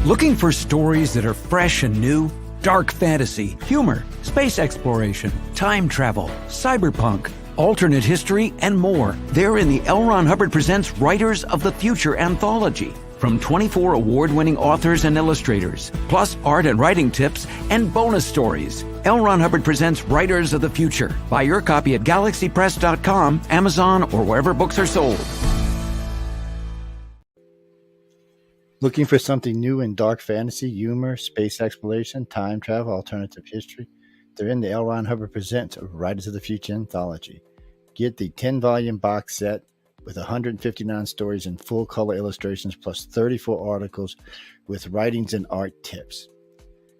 Looking for stories that are fresh and new? Dark fantasy, humor, space exploration, time travel, cyberpunk, alternate history, and more. They're in the L. Ron Hubbard Presents Writers of the Future anthology. From 24 award-winning authors and illustrators, plus art and writing tips and bonus stories. L. Ron Hubbard Presents Writers of the Future. Buy your copy at galaxypress.com, Amazon, or wherever books are sold. Looking for something new in dark fantasy, humor, space exploration, time travel, alternative history? They're in the L. Ron Hubbard Presents Writers of the Future anthology. Get the 10-volume box set with 159 stories and full-color illustrations plus 34 articles with writings and art tips.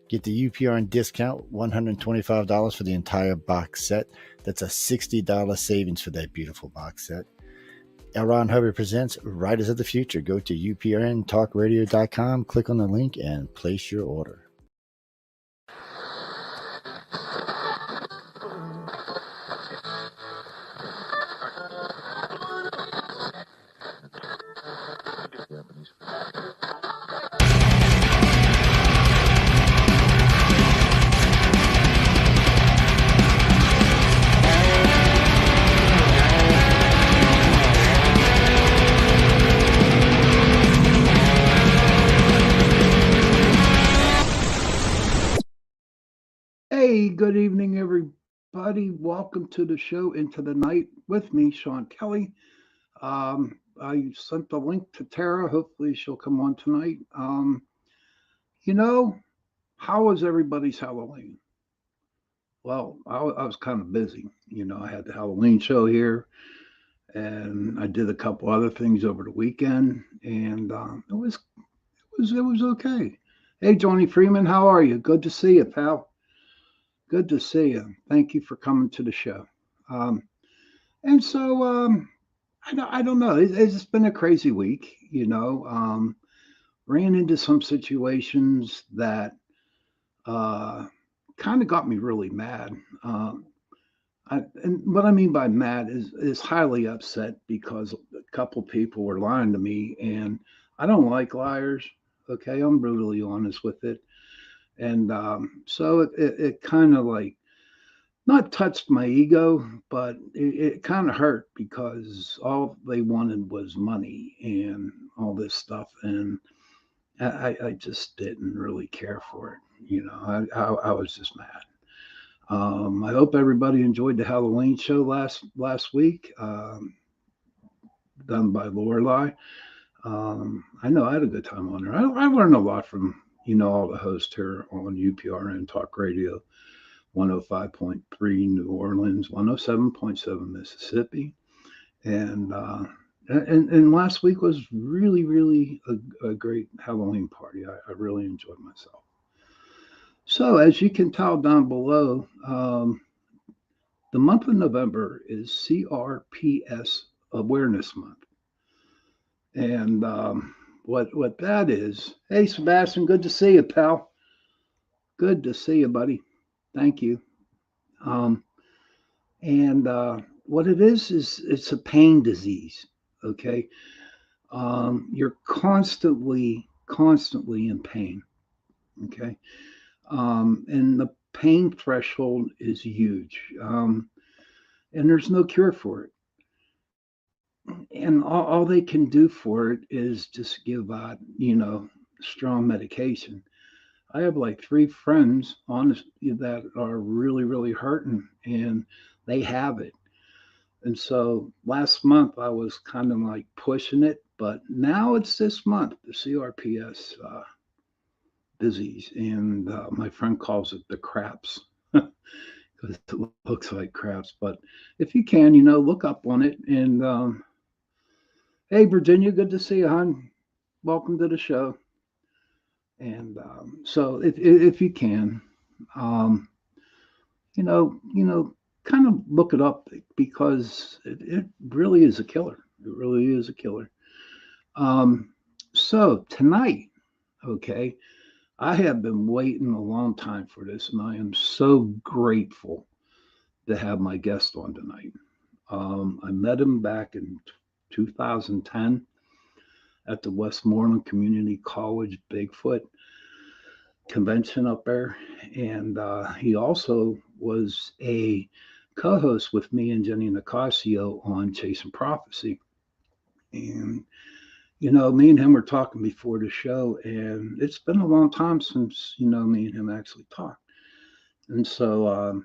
Get the UPRN discount, $125 for the entire box set. That's a $60 savings for that beautiful box set. L. Ron Hubbard Presents Writers of the Future. Go to uprntalkradio.com, click on the link, and place your order. Hey, good evening, everybody. Welcome to the show Into the Night with me, Sean Kelly. I sent the link to Tara. Hopefully she'll come on tonight. How was everybody's Halloween? Well, I was kind of busy. I had the Halloween show here, and I did a couple other things over the weekend, and it was okay. Hey, Johnny Freeman, how are you? Good to see you, pal. Good to see you. Thank you for coming to the show. I don't know. It's been a crazy week, ran into some situations that kind of got me really mad. And what I mean by mad is highly upset because a couple people were lying to me, and I don't like liars. Okay, I'm brutally honest with it. And so it kind of like not touched my ego, but it kind of hurt because all they wanted was money and all this stuff. And I just didn't really care for it. I was just mad. I hope everybody enjoyed the Halloween show last week, done by Lorelei. I know I had a good time on there. I learned a lot from all the hosts here on UPRN Talk Radio, 105.3 New Orleans, 107.7 Mississippi. And last week was really, really a great Halloween party. I really enjoyed myself. So as you can tell down below, the month of November is CRPS Awareness Month. And what that is, hey, Sebastian, good to see you, pal. Good to see you, buddy. Thank you. What it is it's a pain disease, okay? You're constantly in pain, okay? And the pain threshold is huge. And there's no cure for it. And all they can do for it is just give out, strong medication. I have like 3 friends that are really, really hurting, and they have it. And so last month I was kind of like pushing it, but now it's this month, the CRPS disease, and my friend calls it the craps because it looks like craps. But if you can, look up on it. And hey, Virginia, good to see you, hon. Welcome to the show. And so if you can, kind of look it up because it really is a killer. It really is a killer. So tonight, okay, I have been waiting a long time for this, and I am so grateful to have my guest on tonight. I met him back in 2010, at the Westmoreland Community College Bigfoot convention up there. And he also was a co-host with me and Jenny Nicasio on Chasing Prophecy. And me and him were talking before the show, and it's been a long time since me and him actually talked. And so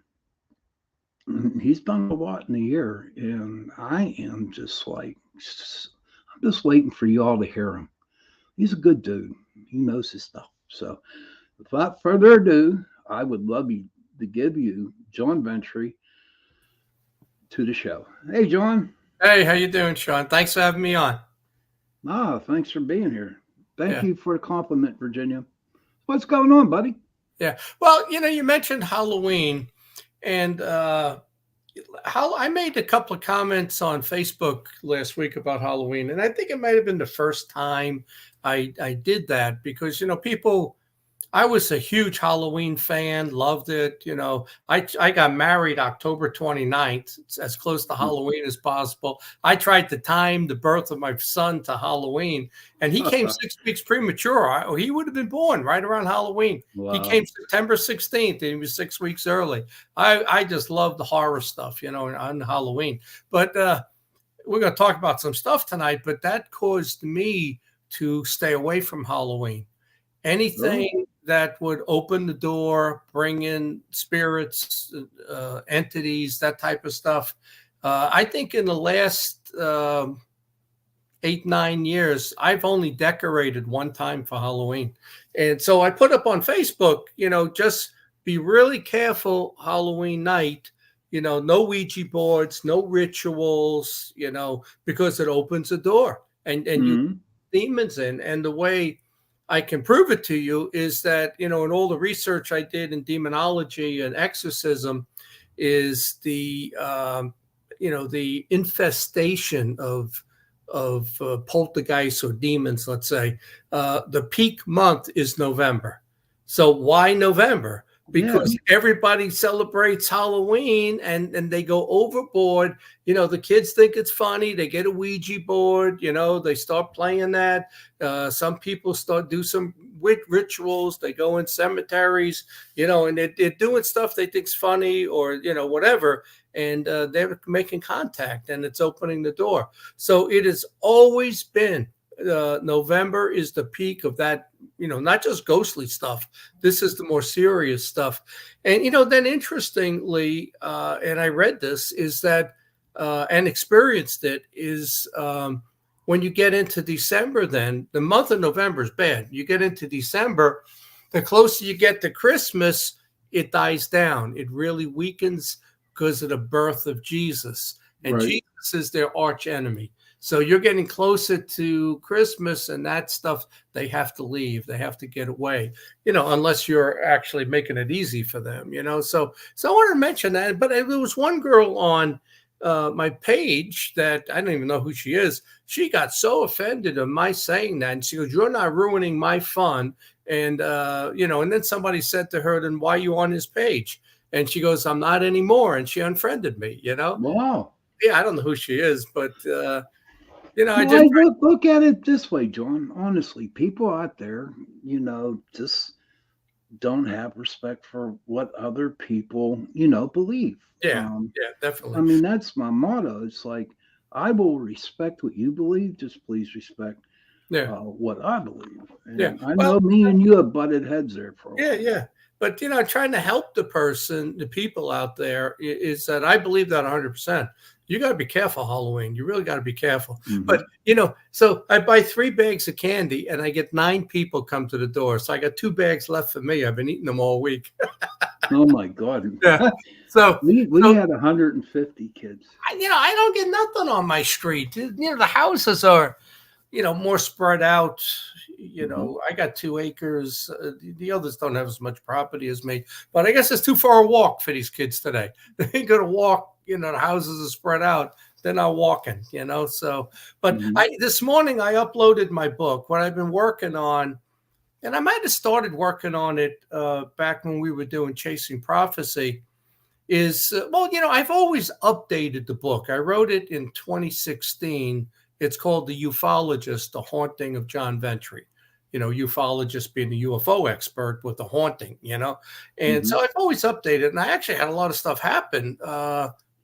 he's done a lot in a year, and I am just like, I'm just waiting for you all to hear him. He's a good dude. He knows his stuff. So without further ado, I would love you to give you John Ventre to the show. Hey, John. Hey, how you doing, Sean? Thanks for having me on. Thanks for being here. Thank Yeah. you for the compliment, Virginia. What's going on, buddy? Yeah. Well, you mentioned Halloween, and how I made a couple of comments on Facebook last week about Halloween, and I think it might have been the first time I did that because people. I was a huge Halloween fan, loved it. I got married October 29th. It's as close to Halloween as possible. I tried to time the birth of my son to Halloween, and he came 6 weeks premature. He would have been born right around Halloween. Wow. He came September 16th, and he was 6 weeks early. I just love the horror stuff, on Halloween. But we're going to talk about some stuff tonight, but that caused me to stay away from Halloween. Anything that would open the door, bring in spirits, entities, that type of stuff. I think in the last 8-9 years, I've only decorated one time for Halloween. And so I put up on Facebook, just be really careful Halloween night, no Ouija boards, no rituals, because it opens a door and you demons in. And the way I can prove it to you is that, in all the research I did in demonology and exorcism is the infestation of poltergeists or demons, let's say. The peak month is November. So why November? Because everybody celebrates Halloween and they go overboard. The kids think it's funny. They get a Ouija board, they start playing that. Some people do some rituals. They go in cemeteries, and they're doing stuff they think's funny or, whatever. And they're making contact and it's opening the door. So it has always been November is the peak of that, not just ghostly stuff. This is the more serious stuff. And, then interestingly, and I read this, is that, and experienced it, is when you get into December, then the month of November is bad. You get into December, the closer you get to Christmas, it dies down. It really weakens because of the birth of Jesus. And Right. Jesus is their arch enemy. So you're getting closer to Christmas and that stuff, they have to leave. They have to get away, unless you're actually making it easy for them, So I wanted to mention that. But there was one girl on my page that I don't even know who she is. She got so offended of my saying that. And she goes, "You're not ruining my fun." And, and then somebody said to her, "Then why are you on his page?" And she goes, "I'm not anymore." And she unfriended me, Wow. Yeah, I don't know who she is, but I Well, just look at it this way, John. Honestly, people out there, just don't have respect for what other people, believe. yeah, I definitely. mean, that's my motto. It's like, I will respect what you believe. Just please respect Yeah, what I believe. And yeah. I Well, know me and you have butted heads there for a while. yeah. But trying to help the people out there is that I believe that 100%. You got to be careful Halloween. You really got to be careful. Mhm. But so I buy 3 bags of candy and I get 9 people come to the door. So I got 2 bags left for me. I've been eating them all week. Oh my God. Yeah. So we so- had 150 kids. I don't get nothing on my street. The houses are, more spread out. I got 2 acres. The others don't have as much property as me, but I guess it's too far a walk for these kids today. They ain't going to walk. The houses are spread out. They're not walking, so, but this morning I uploaded my book, what I've been working on. And I might have started working on it back when we were doing Chasing Prophecy. I've always updated the book. I wrote it in 2016. It's called The Ufologist, The Haunting of John Ventre. Ufologist being the UFO expert with the haunting, And so I've always updated, and I actually had a lot of stuff happen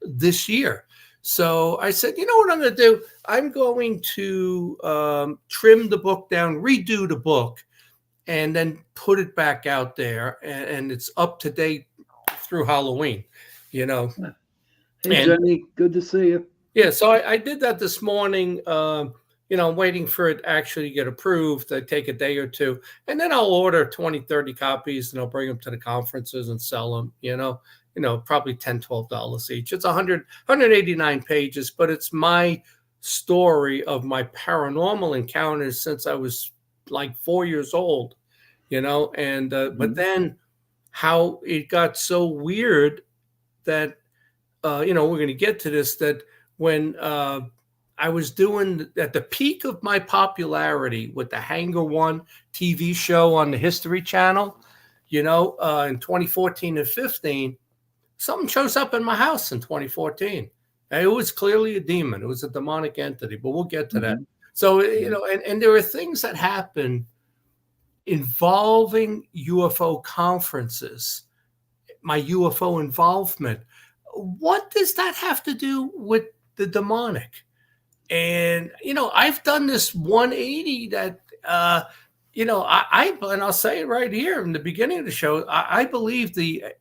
this year. So I said, you know what I'm going to do? I'm going to trim the book down, redo the book, and then put it back out there. And it's up to date through Halloween, Hey, And- Jenny, good to see you. Yeah, so I did that this morning. I'm waiting for it actually to get approved. I take a day or two, and then I'll order 20, 30 copies, and I'll bring them to the conferences and sell them, probably $10, $12 each. It's 189 pages, but it's my story of my paranormal encounters since I was like 4 years old, but then how it got so weird that, we're going to get to this, that when I was doing at the peak of my popularity with the Hangar One TV show on the History Channel, in 2014 and 15, something shows up in my house in 2014. And it was clearly a demon. It was a demonic entity, but we'll get to that. So, and there are things that happen involving UFO conferences, my UFO involvement. What does that have to do with the demonic? And, I've done this 180 that, and I'll say it right here in the beginning of the show, I believe the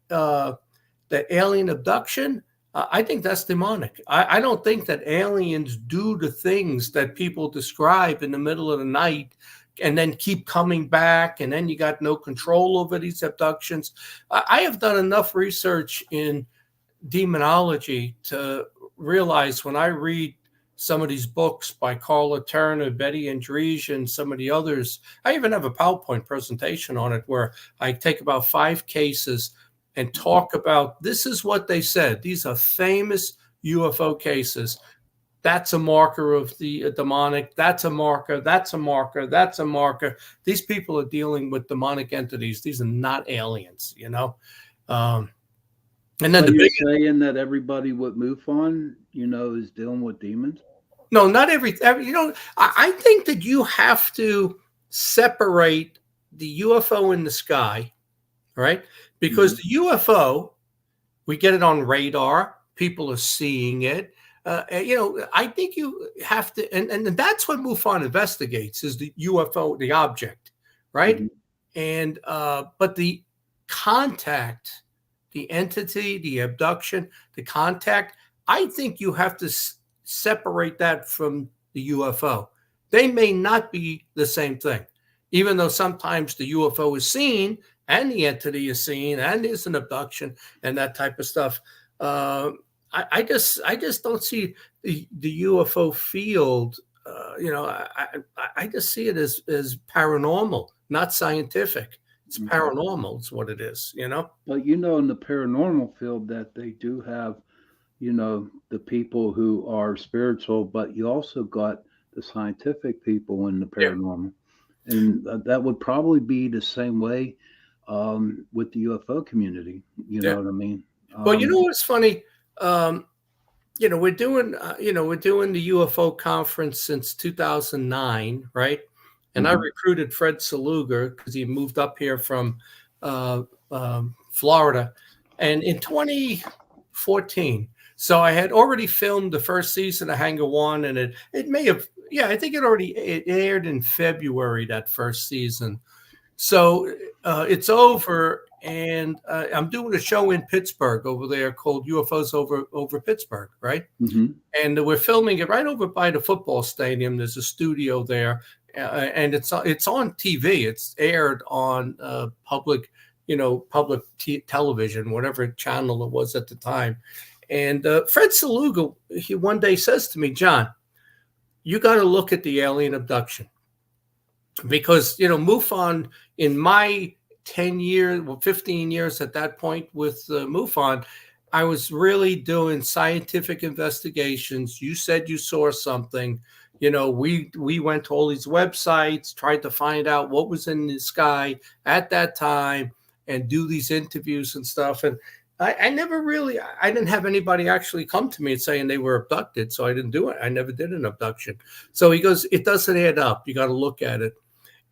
alien abduction, I think that's demonic. I don't think that aliens do the things that people describe in the middle of the night and then keep coming back, and then you got no control over these abductions. I have done enough research in demonology to realize when I read some of these books by Carla Turner, Betty Andrige, and some of the others, I even have a PowerPoint presentation on it where I take about 5 cases and talk about, this is what they said. These are famous UFO cases. That's a marker of the demonic. That's a marker. That's a marker. That's a marker. These people are dealing with demonic entities. These are not aliens, And then you're saying that everybody with MUFON, is dealing with demons? No, not every. I think that you have to separate the UFO in the sky, right? Because the UFO, we get it on radar. People are seeing it. I think you have to, and that's what MUFON investigates, is the UFO, the object, right? And but the contact, the entity, the abduction, the contact, I think you have to separate that from the UFO. They may not be the same thing, even though sometimes the UFO is seen and the entity is seen and there's an abduction and that type of stuff. I just don't see the UFO field. I just see it as paranormal, not scientific. It's paranormal. It's what it is, But in the paranormal field that they do have, the people who are spiritual, but you also got the scientific people in the paranormal. Yeah. And that would probably be the same way with the UFO community. You know what I mean? Well, what's funny? We're doing the UFO conference since 2009, right? And I recruited Fred Saluga because he moved up here from Florida. And in 2014, so I had already filmed the first season of Hangar One, and it may have, I think it aired in February, that first season. So it's over, and I'm doing a show in Pittsburgh over there called UFOs over Pittsburgh, right? And we're filming it right over by the football stadium. There's a studio there, and it's on TV. It's aired on public television, whatever channel it was at the time. And Fred Saluga, he one day says to me, John, you got to look at the alien abduction. Because, MUFON, in my 10 years, 15 years at that point with MUFON, I was really doing scientific investigations. You said you saw something. We went to all these websites, tried to find out what was in the sky at that time and do these interviews and stuff. And I never really, I didn't have anybody actually come to me and saying they were abducted. So I didn't do it. I never did an abduction. So he goes, it doesn't add up. You got to look at it.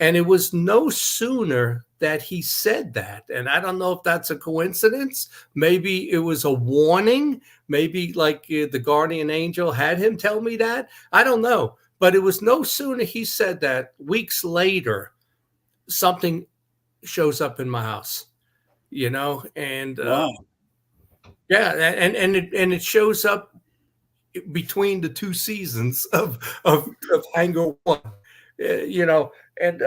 And it was no sooner that he said that. And I don't know if that's a coincidence. Maybe it was a warning. Maybe like the guardian angel had him tell me that. I don't know. But it was no sooner he said that, weeks later, something shows up in my house, and Wow. yeah, and it shows up between the two seasons of Hangar One, and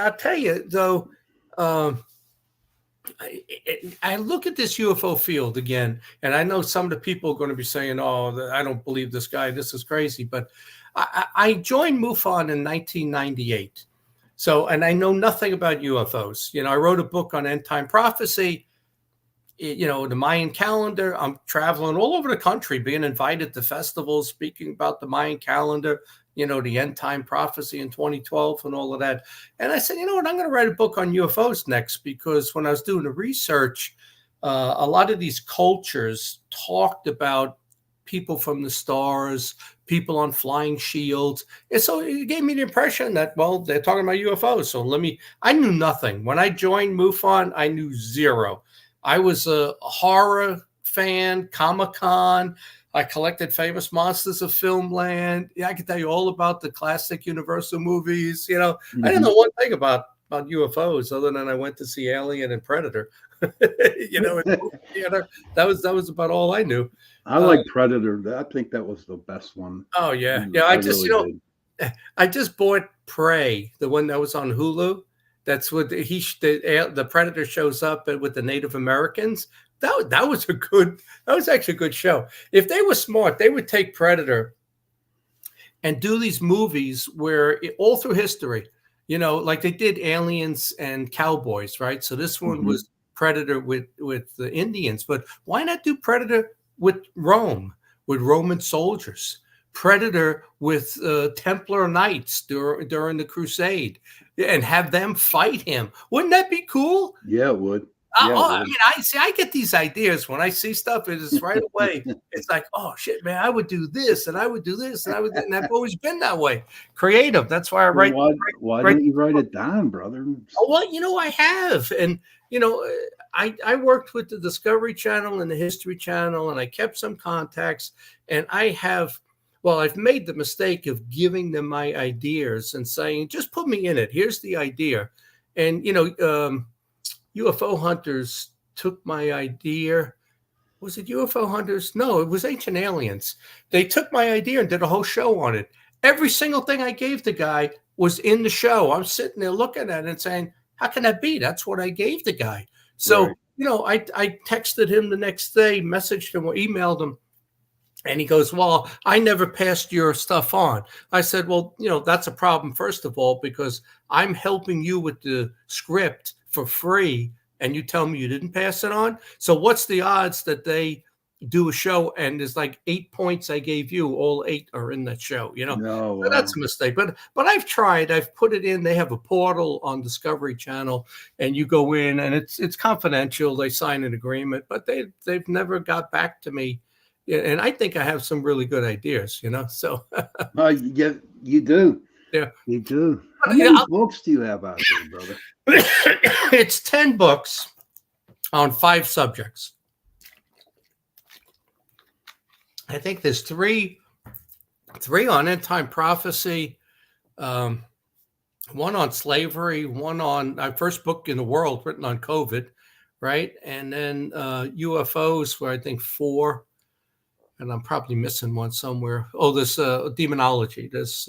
I'll tell you though, I look at this UFO field again, and I know some of the people are going to be saying, "Oh, I don't believe this guy. This is crazy." But I joined MUFON in 1998, and I know nothing about UFOs. I wrote a book on end time prophecy. The Mayan calendar. I'm traveling all over the country, being invited to festivals, speaking about the Mayan calendar, the end time prophecy in 2012 and all of that. And I said, you know what, I'm going to write a book on UFOs next, because when I was doing the research, a lot of these cultures talked about people from the stars, people on flying shields. And so it gave me the impression that, well, they're talking about UFOs. So I knew nothing. When I joined MUFON, I knew zero. I was a horror fan, Comic-Con. I collected famous monsters of filmland. Yeah, I can tell you all about the classic Universal movies. Mm-hmm. I didn't know one thing about UFOs other than I went to see Alien and Predator. In the movie theater. That was about all I knew. I like Predator. I think that was the best one. Oh yeah, yeah. I just I just bought Prey, the one that was on Hulu. That's what the Predator shows up with the Native Americans. That was actually a good show. If they were smart, they would take Predator and do these movies where all through history, like they did Aliens and Cowboys, right? So this one was Predator with the Indians, but why not do Predator with Rome, with Roman soldiers? Predator with Templar Knights during the Crusade, and have them fight him. Wouldn't that be cool? Yeah, it would. I get these ideas when I see stuff. It is right away. It's like, oh shit, man, I would do this, and I would do this, and and I've always been that way, creative. That's why I write. Why didn't you write it down, brother? Oh, well, I have, and I worked with the Discovery Channel and the History Channel, and I kept some contacts, and I've made the mistake of giving them my ideas and saying, just put me in it. Here's the idea. And, UFO Hunters took my idea. Was it UFO Hunters? No, it was Ancient Aliens. They took my idea and did a whole show on it. Every single thing I gave the guy was in the show. I'm sitting there looking at it and saying, how can that be? That's what I gave the guy. So, right. I texted him the next day, messaged him or emailed him. And he goes, well, I never passed your stuff on. I said, well, that's a problem, first of all, because I'm helping you with the script for free, and you tell me you didn't pass it on. So what's the odds that they do a show and there's like 8 points I gave you, all 8 are in that show, No, wow. That's a mistake. But I've tried. I've put it in. They have a portal on Discovery Channel, and you go in, and it's confidential. They sign an agreement, but they've never got back to me. And I think I have some really good ideas, So you do. Yeah, you do. How many books do you have out there, brother? It's 10 books on 5 subjects. I think there's three on end time prophecy, one on slavery, one on my first book in the world written on COVID, right? And then UFOs, where I think 4. And I'm probably missing one somewhere. Oh, this demonology. There's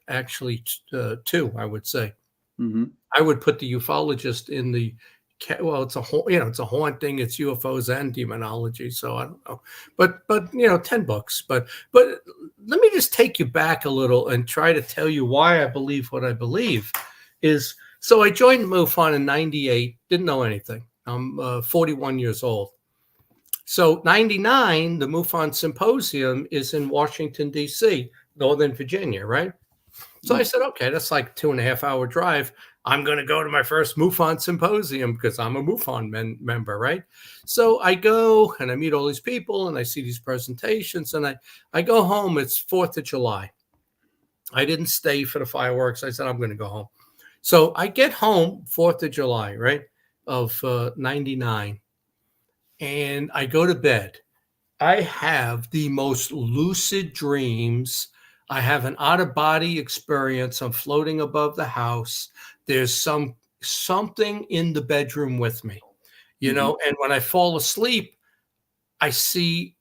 actually 2, I would say. Mm-hmm. I would put the ufologist in the. Well, it's a haunting. It's UFOs and demonology. So I don't know, but 10 books. But let me just take you back a little and try to tell you why I believe what I believe. So I joined MUFON in '98. Didn't know anything. I'm 41 years old. So 99, the MUFON Symposium is in Washington, D.C., Northern Virginia, right? So I said, okay, that's like 2.5 hour drive. I'm going to go to my first MUFON symposium because I'm a MUFON member, right? So I go and I meet all these people and I see these presentations and I go home. It's 4th of July. I didn't stay for the fireworks. I said, I'm going to go home. So I get home 4th of July, right, of 99, and I go to bed. I have the most lucid dreams. I have an out-of-body experience. I'm floating above the house. There's something in the bedroom with me, and when I fall asleep, I see,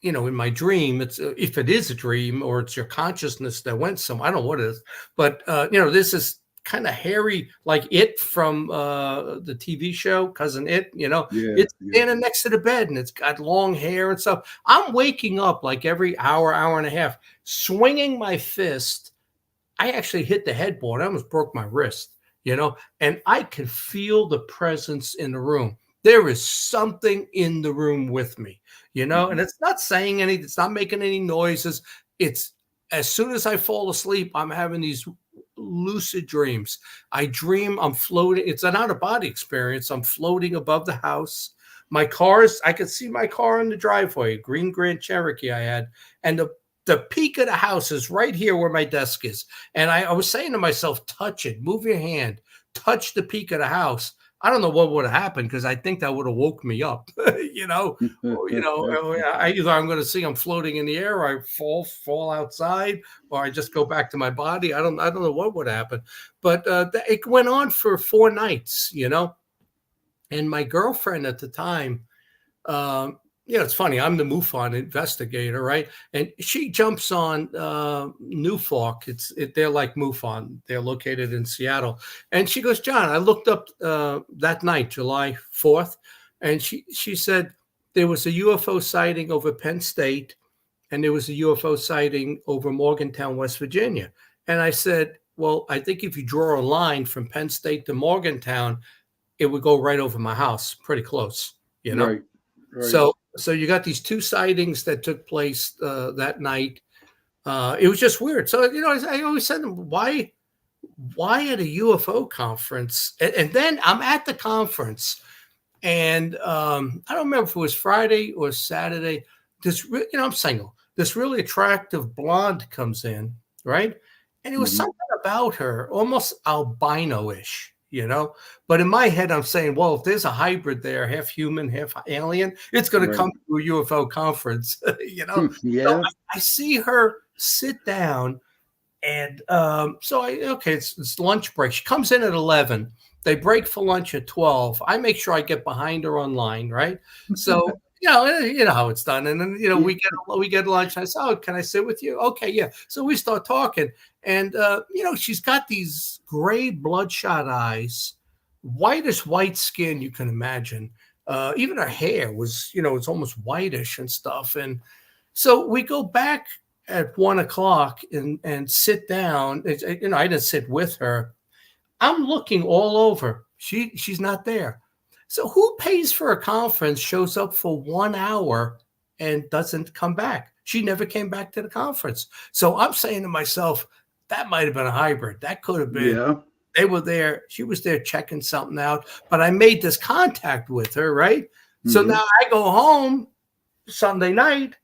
in my dream, it's if it is a dream or it's your consciousness that went somewhere, I don't know what it is, but this is kind of hairy, like It from the TV show Cousin It. It's standing next to the bed and it's got long hair and stuff. I'm waking up like every hour and a half, swinging my fist. I actually hit the headboard. I almost broke my wrist, and I can feel the presence in the room. There is something in the room with me, and it's not saying anything. It's not making any noises. It's as soon as I fall asleep, I'm having these lucid dreams. I dream I'm floating. It's an out-of-body experience. I'm floating above the house. I could see my car in the driveway, a green Grand Cherokee I had, and the peak of the house is right here where my desk is. And I was saying to myself, touch it, move your hand, touch the peak of the house. I don't know what would have happened because I think that would have woke me up, either I'm going to see I'm floating in the air, or I fall outside, or I just go back to my body. I don't know what would happen, but it went on for 4 nights, and my girlfriend at the time, it's funny. I'm the MUFON investigator, right? And she jumps on Newfork. They're like MUFON. They're located in Seattle. And she goes, John, I looked up that night, July 4th, and she said there was a UFO sighting over Penn State, and there was a UFO sighting over Morgantown, West Virginia. And I said, well, I think if you draw a line from Penn State to Morgantown, it would go right over my house, pretty close, Right. So you got these 2 sightings that took place that night. It was just weird. So, I always said, why at a UFO conference? And then I'm at the conference, and I don't remember if it was Friday or Saturday. I'm single. This really attractive blonde comes in, right? And it was something about her, almost albino-ish. But in my head, I'm saying, well, if there's a hybrid there, half human, half alien, it's going to come to a UFO conference, Yeah. So I see her sit down, and it's lunch break. She comes in at 11. They break for lunch at 12. I make sure I get behind her online, right? So you know how it's done. And then we get lunch. I said, oh, can I sit with you? Okay, yeah. So we start talking, and she's got these gray bloodshot eyes, whitest white skin you can imagine. Even her hair was, it's almost whitish and stuff. And so we go back at 1:00 and sit down. I didn't sit with her. I'm looking all over. She's not there. So who pays for a conference, shows up for 1 hour and doesn't come back? She never came back to the conference. So I'm saying to myself, that might have been a hybrid. That could have been. Yeah. They were there. She was there checking something out. But I made this contact with her, right? So now I go home Sunday night,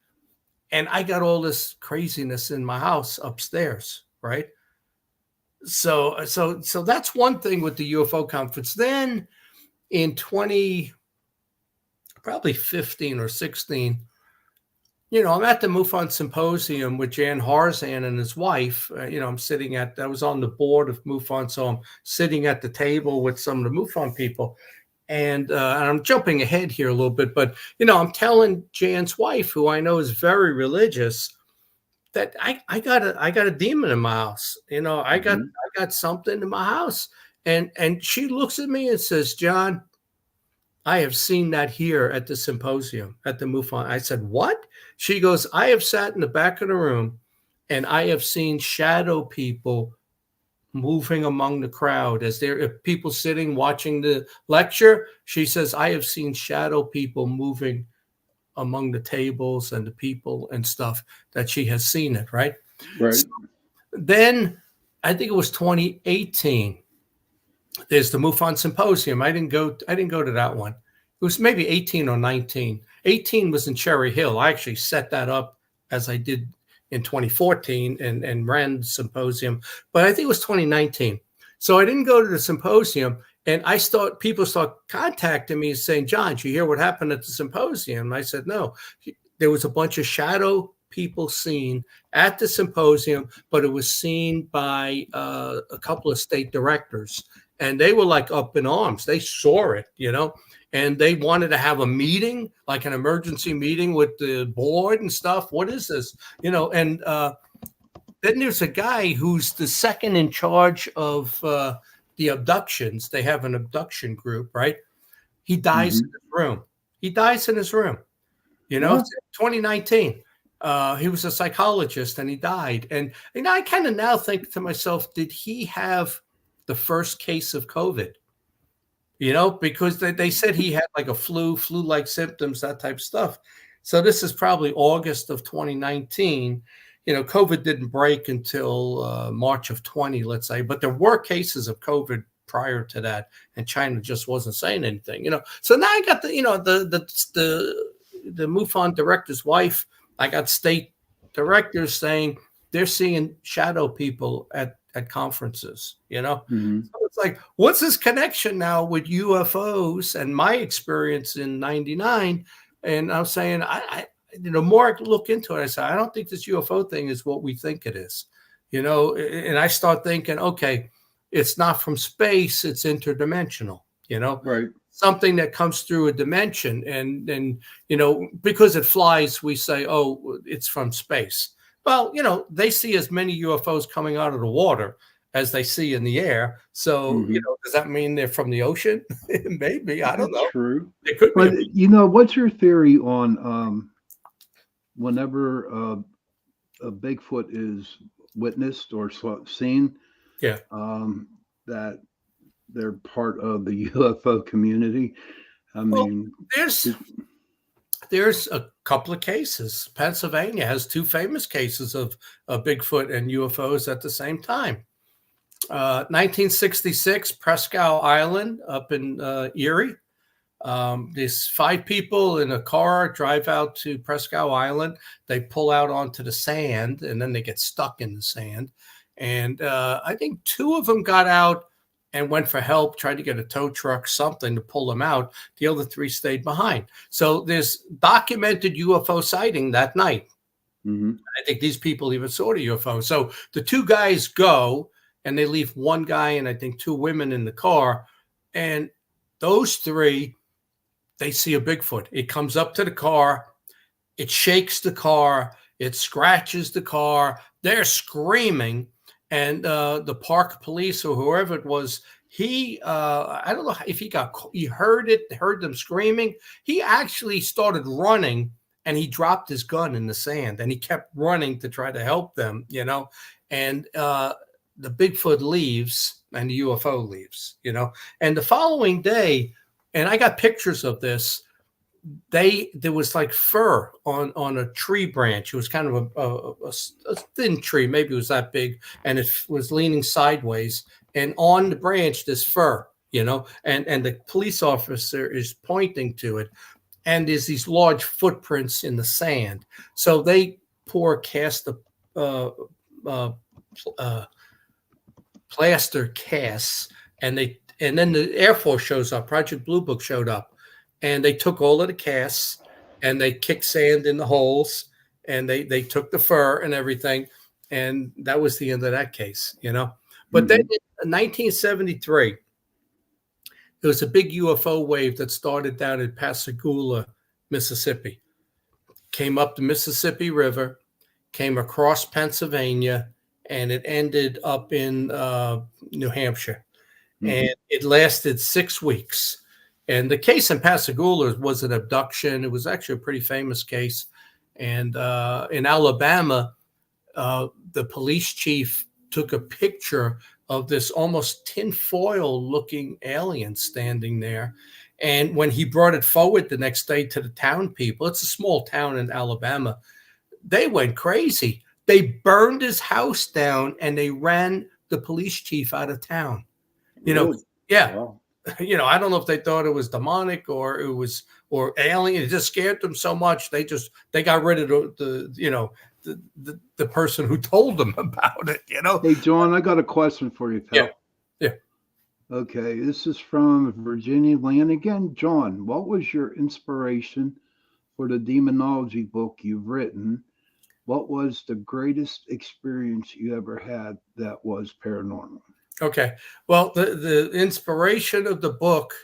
and I got all this craziness in my house upstairs, right? So that's one thing with the UFO conference. Then in probably 15 or 16, I'm at the MUFON symposium with Jan Harzan and his wife. I was on the board of MUFON, so I'm sitting at the table with some of the MUFON people. And I'm jumping ahead here a little bit, but, I'm telling Jan's wife, who I know is very religious, that I got a demon in my house. I got something in my house. And she looks at me and says, John, I have seen that here at the symposium, at the MUFON. I said, what? She goes, I have sat in the back of the room, and I have seen shadow people moving among the crowd as there are people sitting watching the lecture. She says, I have seen shadow people moving among the tables and the people and stuff, that she has seen it, right? Right. So then I think it was 2018. There's the MUFON Symposium. I didn't go to that one. It was maybe 18 or 19. 18 was in Cherry Hill. I actually set that up as I did in 2014 and ran the symposium, but I think it was 2019. So I didn't go to the symposium, and people start contacting me saying, "John, did you hear what happened at the symposium?" And I said, "No." There was a bunch of shadow people seen at the symposium, but it was seen by a couple of state directors, and they were like up in arms. They saw it, and they wanted to have a meeting, like an emergency meeting with the board and stuff. What is this? And then there's a guy who's the second in charge of the abductions. They have an abduction group, right? He dies in his room. He dies in his room. It's 2019. He was a psychologist and he died. And I kind of now think to myself, did he have the first case of COVID? Because they said he had like a flu-like symptoms, that type of stuff. So this is probably August of 2019. COVID didn't break until March of 20, let's say, but there were cases of COVID prior to that, and China just wasn't saying anything. So now I got the MUFON director's wife. I got state directors saying they're seeing shadow people at conferences, So it's like, what's this connection now with UFOs and my experience in 99? And I'm saying, the more I look into it, I say, I don't think this UFO thing is what we think it is, and I start thinking, okay, it's not from space, it's interdimensional, Right. Something that comes through a dimension. And because it flies, we say, oh, it's from space. Well, they see as many UFOs coming out of the water as they see in the air. So, does that mean they're from the ocean? Maybe. I don't know. True. It could be. What's your theory on whenever a Bigfoot is witnessed or seen? Yeah. That they're part of the UFO community. There's a couple of cases. Pennsylvania has two famous cases of Bigfoot and UFOs at the same time. 1966, Presque Island up in Erie. There's 5 people in a car drive out to Presque Island. They pull out onto the sand, and then they get stuck in the sand. And I think 2 of them got out and went for help, tried to get a tow truck, something to pull them out. The other 3 stayed behind. So there's documented UFO sighting that night. I think these people even saw the UFO. So the 2 guys go, and they leave 1 guy and I think 2 women in the car. And those 3, they see a Bigfoot. It comes up to the car. It shakes the car. It scratches the car. They're screaming. And the park police or whoever it was, I don't know if he heard them screaming. He actually started running, and he dropped his gun in the sand, and he kept running to try to help them, and the Bigfoot leaves and the UFO leaves, and the following day, and I got pictures of this, there was like fur on a tree branch. It was kind of a thin tree, maybe it was that big, and it was leaning sideways. And on the branch, there's fur, and the police officer is pointing to it, and there's these large footprints in the sand. So they pour cast plaster casts, and then the Air Force shows up. Project Blue Book showed up. And they took all of the casts and they kicked sand in the holes, and they took the fur and everything. And that was the end of that case, But then in 1973, there was a big UFO wave that started down in Pascagoula, Mississippi. Came up the Mississippi River, came across Pennsylvania, and it ended up in New Hampshire. And it lasted 6 weeks. And the case in Pascagoula was an abduction. It was actually a pretty famous case. And in Alabama, the police chief took a picture of this almost tinfoil looking alien standing there. And when he brought it forward the next day to the town people, it's a small town in Alabama, they went crazy. They burned his house down, and they ran the police chief out of town. Really? Yeah. Wow. I don't know if they thought it was demonic or it was or alien. It just scared them so much they got rid of the person who told them about it. Hey, John, I got a question for you, Yeah. pal. Yeah. Okay, this is from Virginia Land again. John, what was your inspiration for the demonology book you've written? What was the greatest experience you ever had that was paranormal? Okay. Well, the inspiration of the book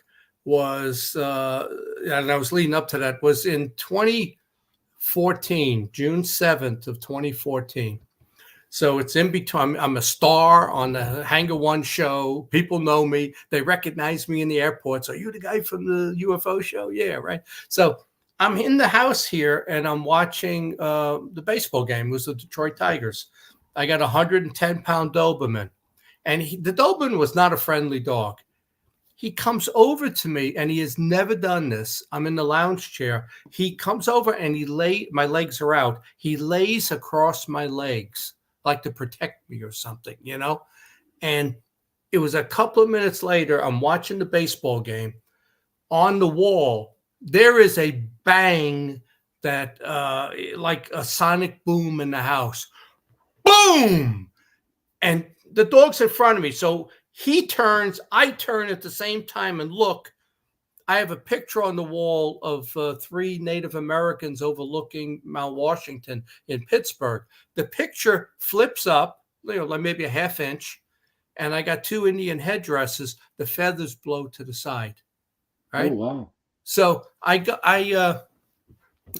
was, and I was leading up to that, was in 2014, June 7th of 2014. So it's in between. I'm a star on the Hangar One show. People know me. They recognize me in the airports. Are you the guy from the UFO show? Yeah, right. So I'm in the house here and I'm watching the baseball game. It was the Detroit Tigers. I got a 110-pound Doberman. And the Doberman was not a friendly dog. He comes over to me, and he has never done this. I'm in the lounge chair. He comes over, and my legs are out. He lays across my legs, like to protect me or something, And it was a couple of minutes later, I'm watching the baseball game. On the wall, there is a bang that, like a sonic boom in the house. Boom! And the dog's in front of me. So he turns, I turn at the same time and look. I have a picture on the wall of 3 Native Americans overlooking Mount Washington in Pittsburgh. The picture flips up, like maybe a half inch, and I got 2 Indian headdresses. The feathers blow to the side, right? Oh, wow. So I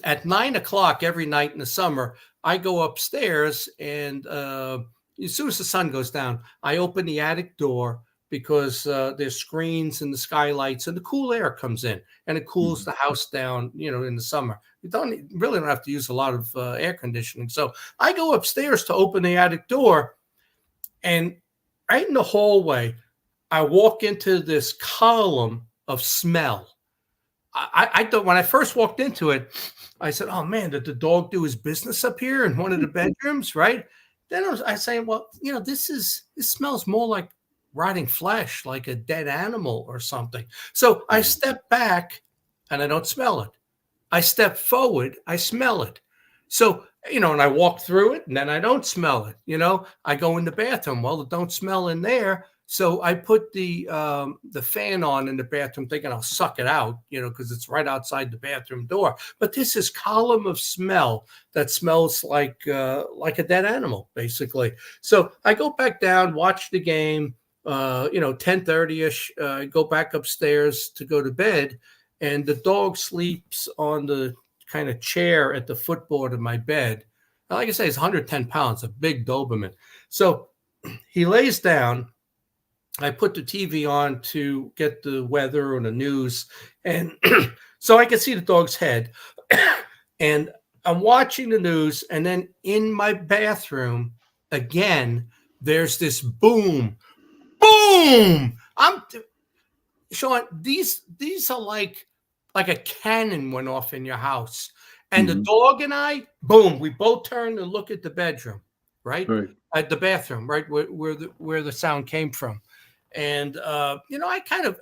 at 9 o'clock every night in the summer, I go upstairs and as soon as the sun goes down, I open the attic door because there's screens and the skylights and the cool air comes in and it cools the house down, in the summer. You really don't have to use a lot of air conditioning. So I go upstairs to open the attic door, and right in the hallway, I walk into this column of smell. I thought when I first walked into it, I said, "Oh man, did the dog do his business up here in one of the bedrooms?" Right? Then I saying, "Well, this smells more like rotting flesh, like a dead animal or something." So I step back, and I don't smell it. I step forward, I smell it. So and I walk through it, and then I don't smell it. I go in the bathroom. Well, it don't smell in there. So I put the fan on in the bathroom, thinking I'll suck it out, because it's right outside the bathroom door. But this is column of smell that smells like a dead animal, basically. So I go back down, watch the game, 10:30ish. Go back upstairs to go to bed, and the dog sleeps on the kind of chair at the footboard of my bed. Like I say, it's 110 pounds, a big Doberman. So he lays down. I put the TV on to get the weather or the news, and so I can see the dog's head. And I'm watching the news, and then in my bathroom, again, there's this boom, boom. Sean, these are like a cannon went off in your house. And the dog and I, boom, we both turned and look at the bedroom, right? At the bathroom, right where the sound came from. And, I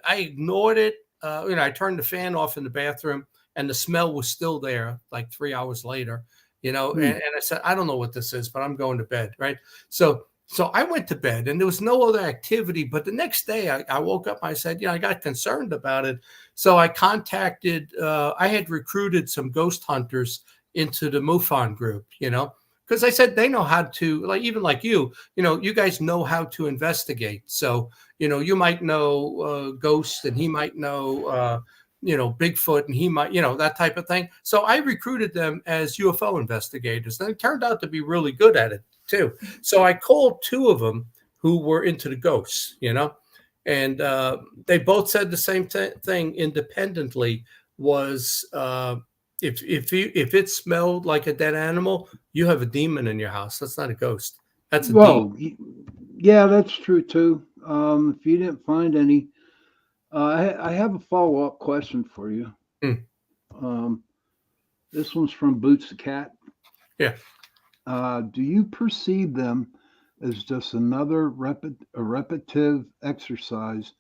ignored it. I turned the fan off in the bathroom and the smell was still there like 3 hours later, and I said, I don't know what this is, but I'm going to bed. Right. So I went to bed and there was no other activity. But the next day I woke up, I said, I got concerned about it. So I contacted, I had recruited some ghost hunters into the MUFON group, because I said they know how to, even like you guys know how to investigate. So, you might know ghosts and he might know, Bigfoot and he might, that type of thing. So I recruited them as UFO investigators. And it turned out to be really good at it too. So I called 2 of them who were into the ghosts, and they both said the same thing independently was, if it smelled like a dead animal, you have a demon in your house. That's not a ghost. That's a demon. Yeah, that's true too. If you didn't find any, I have a follow-up question for you. This one's from Boots the Cat. Yeah. Do you perceive them as just another repetitive exercise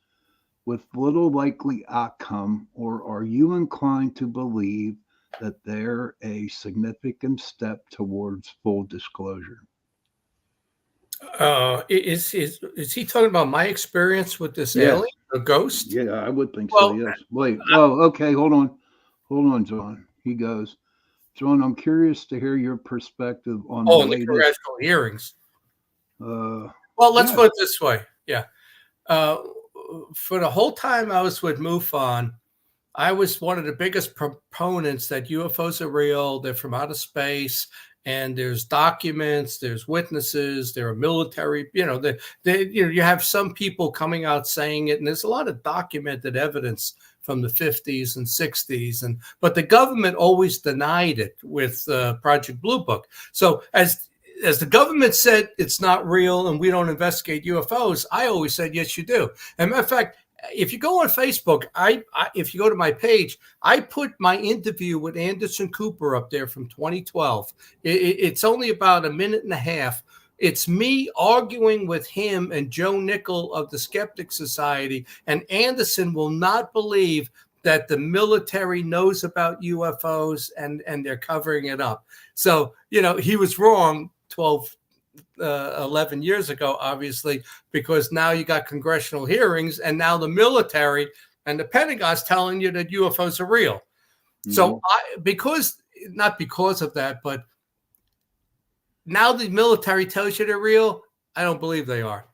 with little likely outcome, or are you inclined to believe that they're a significant step towards full disclosure? Is he talking about my experience with this Yes. alien, a ghost? Yeah, I would think so. Well, Yes. Wait. Oh, okay. Hold on, John. He goes, John, I'm curious to hear your perspective on the in the latest. congressional hearings. Uh, Well, let's yes. put it this way. Yeah. Uh, for the whole time I was with MUFON, I was one of the biggest proponents that UFOs are real. They're from outer space, and there's documents, there's witnesses, there are military. You have some people coming out saying it, and there's a lot of documented evidence from the 50s and 60s, but the government always denied it with Project Blue Book. So as the government said it's not real and we don't investigate UFOs, I always said yes, you do. As a matter of fact, if you go on Facebook, if you go to my page, I put my interview with Anderson Cooper up there from 2012. It's only about a minute and a half. It's me arguing with him and Joe Nickel of the Skeptic Society, and Anderson will not believe that the military knows about UFOs and they're covering it up. So, he was wrong 11 years ago, obviously, because now you got congressional hearings, and now the military and the Pentagon's telling you that UFOs are real. Mm-hmm. So not because of that, but now the military tells you they're real, I don't believe they are.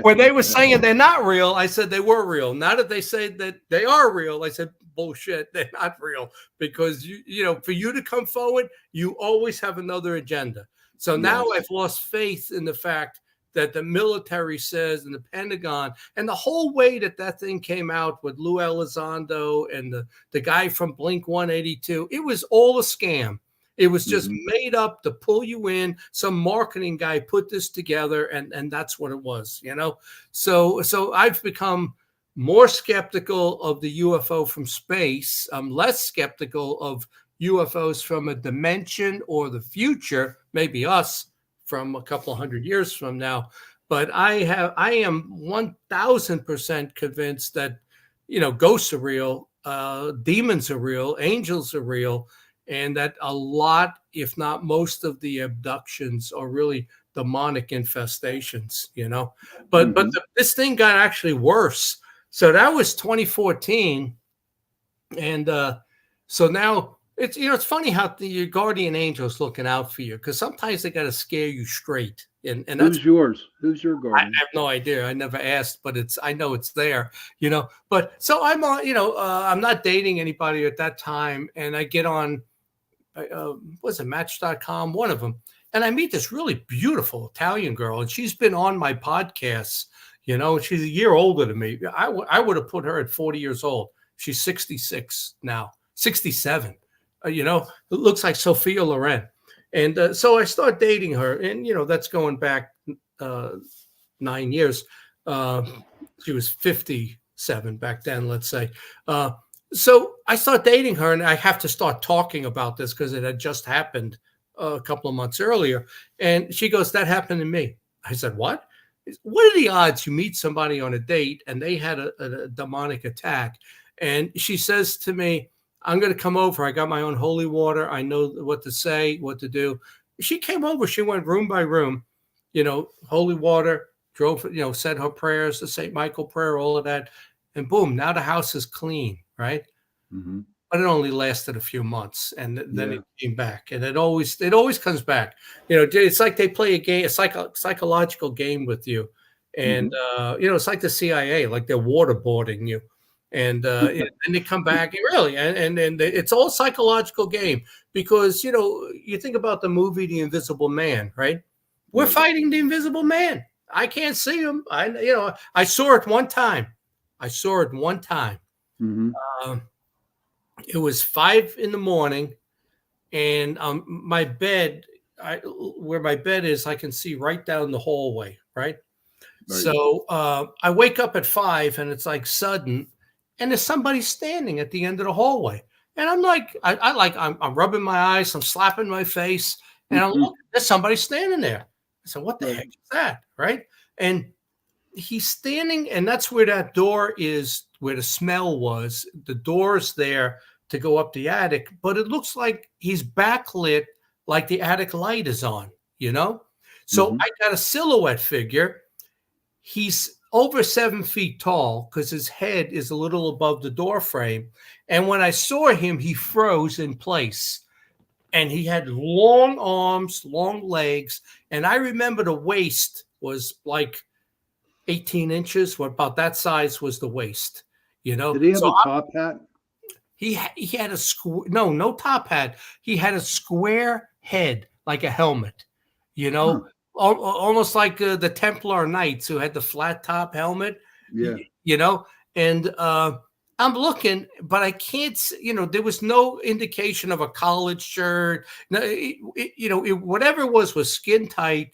When they were saying they're not real, I said they were real. Now that they say that they are real, I said, bullshit, they're not real. Because, for you to come forward, you always have another agenda. So now I've lost faith in the fact that the military says, and the Pentagon, and the whole way that thing came out with Lou Elizondo and the guy from Blink 182, it was all a scam. It was just made up to pull you in. Some marketing guy put this together, and that's what it was, So I've become more skeptical of the UFO from space. I'm less skeptical of UFOs from a dimension or the future, maybe us from a couple of 100 years from now. But I am 1,000% convinced that, ghosts are real, demons are real, angels are real, and that a lot, if not most of the abductions are really demonic infestations, But this thing got actually worse. So that was 2014. And so now it's funny how your guardian angel's looking out for you, because sometimes they got to scare you straight. And who's yours? Who's your guardian? I have no idea. I never asked, but I know it's there, But so I'm on, I'm not dating anybody at that time. And I get on, was it Match.com? One of them. And I meet this really beautiful Italian girl, and she's been on my podcasts. She's a year older than me. I would have put her at 40 years old. She's 66 now, 67. It looks like Sophia Loren. And so I start dating her, and, that's going back 9 years. She was 57 back then, let's say. So I start dating her, and I have to start talking about this because it had just happened a couple of months earlier. And she goes, that happened to me. I said, what? What are the odds you meet somebody on a date and they had a demonic attack? And she says to me, I'm going to come over. I got my own holy water. I know what to say, what to do. She came over. She went room by room, holy water, drove, said her prayers, the St. Michael prayer, all of that. And boom, now the house is clean, right? Mm-hmm. But it only lasted a few months, and then it came back, and it always comes back. It's like they play a game, it's like a psychological game with you, and it's like the CIA, like they're waterboarding you, and and they come back, really, and it's all psychological game, because you think about the movie The Invisible Man, right? We're fighting the Invisible Man. I can't see him. I saw it one time. Mm-hmm. It was 5 a.m, and my bed, where my bed is, I can see right down the hallway, right? So I wake up at 5, and it's like sudden, and there's somebody standing at the end of the hallway, and I'm like, I'm rubbing my eyes, I'm slapping my face, and I'm looking, there's somebody standing there. I said, what the heck is that, right? And he's standing, and that's where that door is, where the smell was. The door's there to go up the attic, but it looks like he's backlit, like the attic light is on, you know? So Mhm. I got a silhouette figure. He's over 7 feet tall because his head is a little above the door frame. And when I saw him, he froze in place. And he had long arms, long legs. And I remember the waist was like 18 inches, what about that size was the waist, you know? Did he have So a top hat? he had a no top hat. He had a square head like a helmet, you Huh. know, almost like the Templar Knights who had the flat top helmet, Yeah. you know. And I'm looking, but I can't. You know, there was no indication of a collared shirt. No, whatever it was skin tight,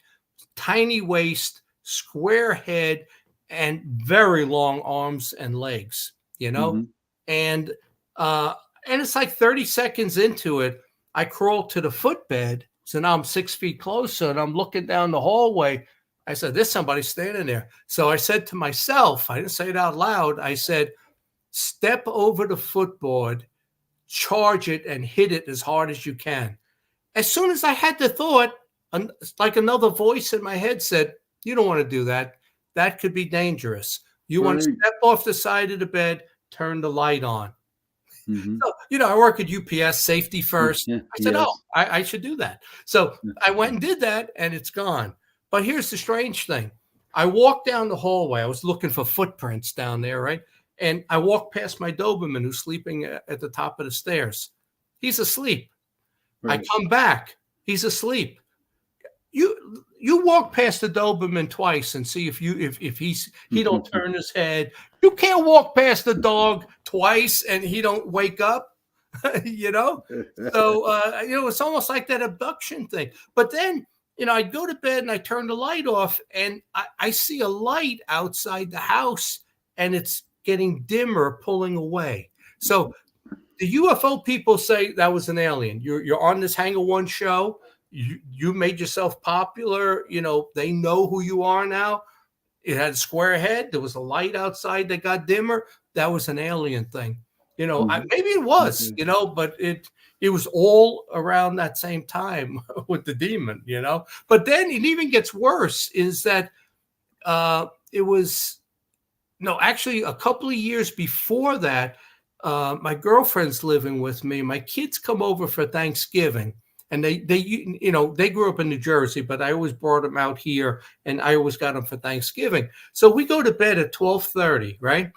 tiny waist, square head, and very long arms and legs. You know, Mhm. and uh, and it's like 30 seconds into it, I crawl to the footbed. So now I'm 6 feet closer and I'm looking down the hallway. I said, there's somebody standing there. So I said to myself, I didn't say it out loud. I said, step over the footboard, charge it, and hit it as hard as you can. As soon as I had the thought, like another voice in my head said, you don't want to do that. That could be dangerous. You want to Right. step off the side of the bed, turn the light on. Mhm. So, I work at UPS, safety first. Yeah. I said, oh, Yes. I should do that. So I went and did that, and it's gone. But here's the strange thing. I walked down the hallway. I was looking for footprints down there, right? And I walked past my Doberman who's sleeping at the top of the stairs. He's asleep. I Right. come back. He's asleep. You walk past the Doberman twice and see if he don't turn his head. You can't walk past the dog twice and he don't wake up, you know. So it's almost like that abduction thing. But then I'd go to bed and I turn the light off and I see a light outside the house and it's getting dimmer, pulling away. So the UFO people say that was an alien. You're on this Hangar One show. You made yourself popular. They know who you are now. It had a square head. There was a light outside that got dimmer. That was an alien thing. Mhm. Maybe it was, Okay. but it was all around that same time with the demon, But then it even gets worse is that it was no, actually a couple of years before that, my girlfriend's living with me. My kids come over for Thanksgiving, and they grew up in New Jersey, but I always brought them out here, and I always got them for Thanksgiving. So we go to bed at 12:30, right?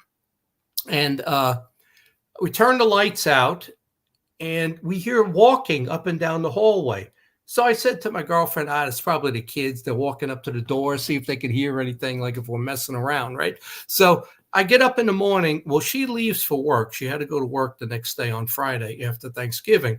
And we turn the lights out, and we hear walking up and down the hallway. So I said to my girlfriend, it's probably the kids. They're walking up to the door, see if they can hear anything, like if we're messing around, right? So I get up in the morning. Well, she leaves for work. She had to go to work the next day on Friday after Thanksgiving.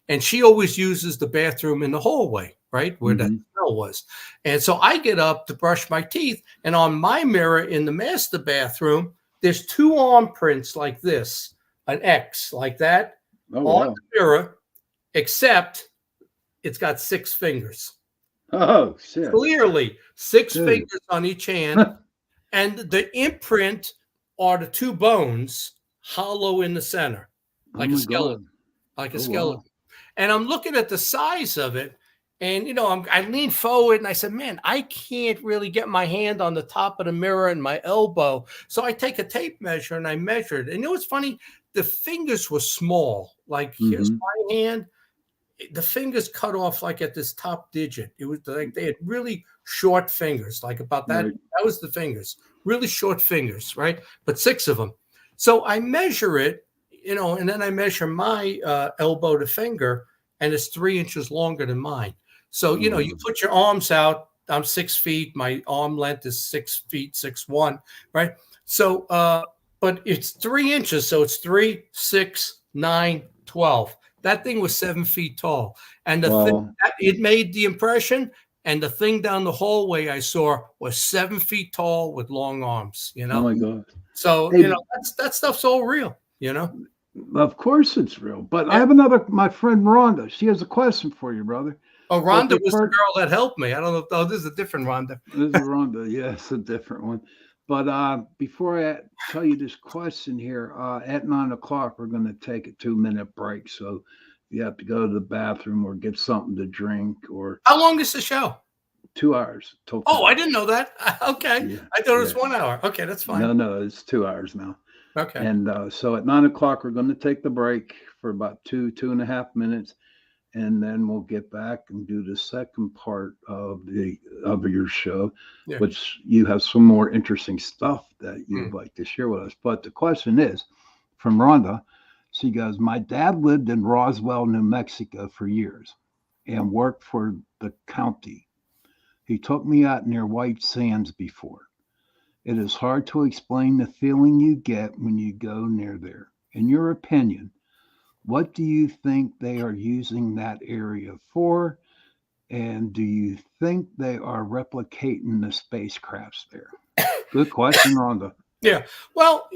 And she always uses the bathroom in the hallway, right? Where that Mhm. smell was. And so I get up to brush my teeth. And on my mirror in the master bathroom, there's two arm prints like this, an X like that Oh on wow. the mirror, except it's got 6 fingers. Oh shit. Clearly, six Dude. fingers on each hand. And the imprint are the two bones hollow in the center, Oh like a my skeleton, god. like a Oh skeleton. wow. And I'm looking at the size of it. And, I leaned forward and I said, man, I can't really get my hand on the top of the mirror and my elbow. So I take a tape measure and I measured. And what's funny? The fingers were small. Like, here's Mhm. my hand. The fingers cut off like at this top digit. It was like they had really short fingers, like about that. Right. That was the fingers, really short fingers, right? But 6 of them. So I measure it, and then I measure my elbow to finger, and it's 3 inches longer than mine. So, Oh you wow. put your arms out. I'm 6 feet. My arm length is 6 feet, 6'1", right? So, but it's 3 inches. So it's 3, 6, 9, 12. That thing was 7 feet tall. And the thing Wow. it made the impression. And the thing down the hallway I saw was 7 feet tall with long arms, Oh my god. So, Hey, that stuff's all real, Of course it's real. But I Yeah. have another, my friend Rhonda. She has a question for you, brother. Oh, But Rhonda was the before, girl that helped me. I don't know if, oh, this is a different Rhonda. this is Rhonda. Yes, a different one. But before I tell you this question here, at 9 o'clock, we're going to take a 2 minute break. So if you have to go to the bathroom or get something to drink, or How long is the show? 2 hours till Oh, 10. I didn't know that. Okay. Yeah. I thought it was Yeah. 1 hour. Okay, that's fine. No, no, it's 2 hours now. Okay. And so at 9 o'clock, we're going to take the break for about 2.5 minutes, and then we'll get back and do the second part of your show, Yeah. which you have some more interesting stuff that you Mm. would like to share with us. But the question is from Rhonda. She goes, "My dad lived in Roswell, New Mexico for years and worked for the county. He took me out near White Sands before. It is hard to explain the feeling you get when you go near there. In your opinion, what do you think they are using that area for? And do you think they are replicating the spacecrafts there?" Good question, Rhonda. Yeah. Well,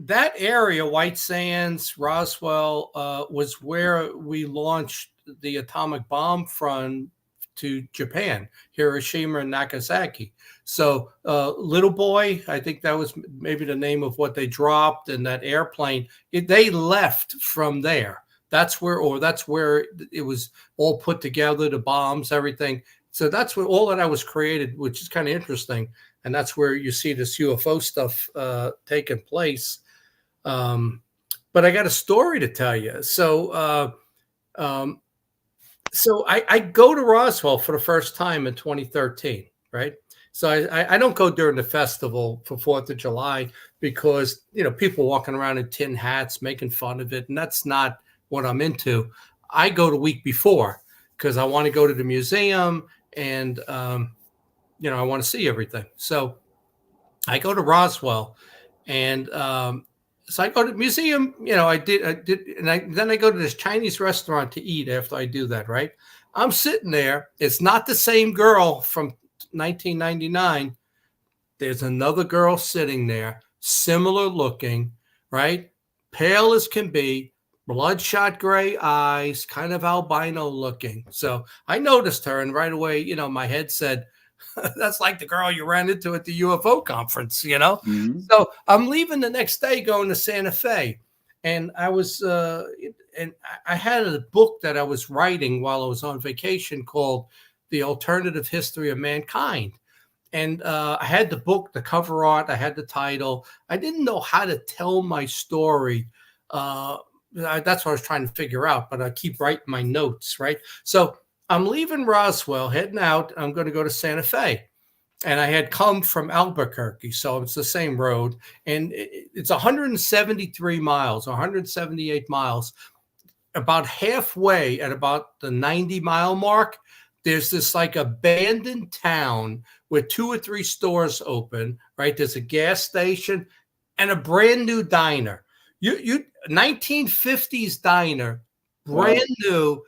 that area, White Sands, Roswell, was where we launched the atomic bomb from to Japan, Hiroshima and Nagasaki. So, Little Boy, I think that was maybe the name of what they dropped in that airplane. They left from there. That's where it was all put together, the bombs, everything. So that's where all of that was created, which is kind of interesting. And that's where you see this UFO stuff taking place. But I got a story to tell you. So I go to Roswell for the first time in 2013, right? So I don't go during the festival for 4th of July because, people walking around in tin hats making fun of it. And that's not what I'm into. I go the week before because I want to go to the museum and, I want to see everything. So I go to Roswell and, so I go to the museum, I did, and then I go to this Chinese restaurant to eat after I do that, right? I'm sitting there. It's not the same girl from 1999. There's another girl sitting there, similar looking, right? Pale as can be, bloodshot gray eyes, kind of albino looking. So I noticed her, and right away, my head said, that's like the girl you ran into at the UFO conference, Mm-hmm. So I'm leaving the next day going to Santa Fe. And I had a book that I was writing while I was on vacation called The Alternative History of Mankind. And I had the book, the cover art, I had the title. I didn't know how to tell my story. That's what I was trying to figure out, but I keep writing my notes, right? So I'm leaving Roswell, heading out. I'm going to go to Santa Fe. And I had come from Albuquerque, so it's the same road. And it's 173 miles, 178 miles. About halfway at about the 90-mile mark, there's this like abandoned town with 2 or 3 stores open, right? There's a gas station and a brand new diner. You 1950s diner, brand new,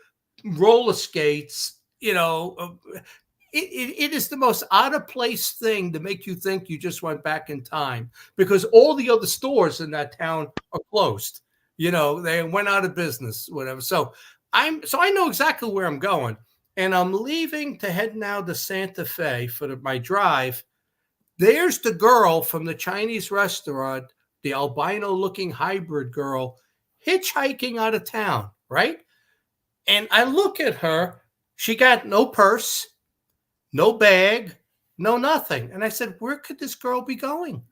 roller skates, it is the most out of place thing to make you think you just went back in time because all the other stores in that town are closed. They went out of business, whatever. So I know exactly where I'm going, and I'm leaving to head now to Santa Fe for my drive. There's the girl from the Chinese restaurant, the albino looking hybrid girl, hitchhiking out of town, right? And I look at her. She got no purse, no bag, no nothing. And I said, where could this girl be going?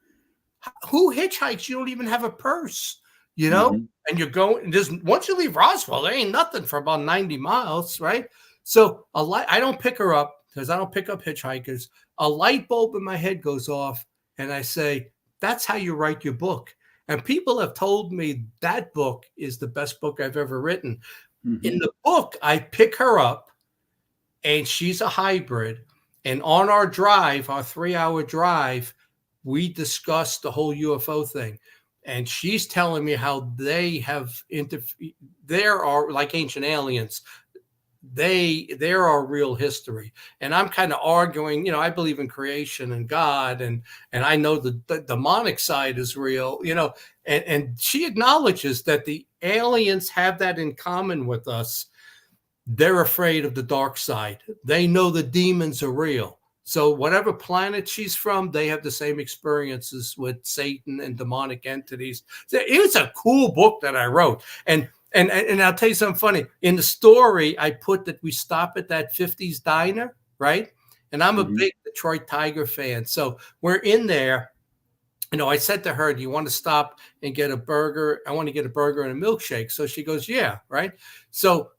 Who hitchhikes? You don't even have a purse, Mm-hmm. and you're going, once you leave Roswell, there ain't nothing for about 90 miles, right? So I don't pick her up because I don't pick up hitchhikers. A light bulb in my head goes off and I say, that's how you write your book. And people have told me that book is the best book I've ever written. Mm-hmm. In the book, I pick her up and she's a hybrid. And on our drive, our 3-hour drive, we discussed the whole UFO thing. And she's telling me how they have there are like ancient aliens. they're our real history. And I'm kind of arguing, you know, I believe in creation and God, and I know the demonic side is real, you know, and she acknowledges that the aliens have that in common with us. They're afraid of the dark side. They know the demons are real. So whatever planet she's from, they have the same experiences with Satan and demonic entities. So it was a cool book that I wrote. And I'll tell you something funny. In the story, I put that we stop at that 50s diner, right? And I'm a big Detroit Tiger fan. So we're in there. You know, I said to her, do you want to stop and get a burger? I want to get a burger and a milkshake. So she goes, yeah, right? So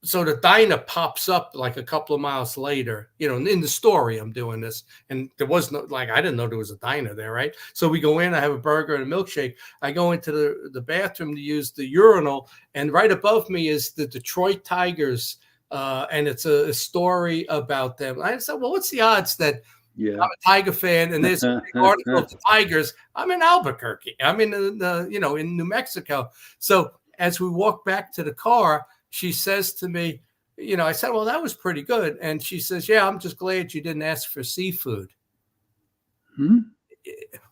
the diner pops up like a couple of miles later, you know, in the story I'm doing this. And there was no, like, I didn't know there was a diner there, right? So we go in, I have a burger and a milkshake. I go into the bathroom to use the urinal, and right above me is the Detroit Tigers. And it's a story about them. I said, well, what's the odds that I'm a Tiger fan and there's a big article of the Tigers? I'm in Albuquerque. I'm in in New Mexico. So as we walk back to the car, she says to me, you know, I said, well, that was pretty good. And she says, yeah, I'm just glad you didn't ask for seafood.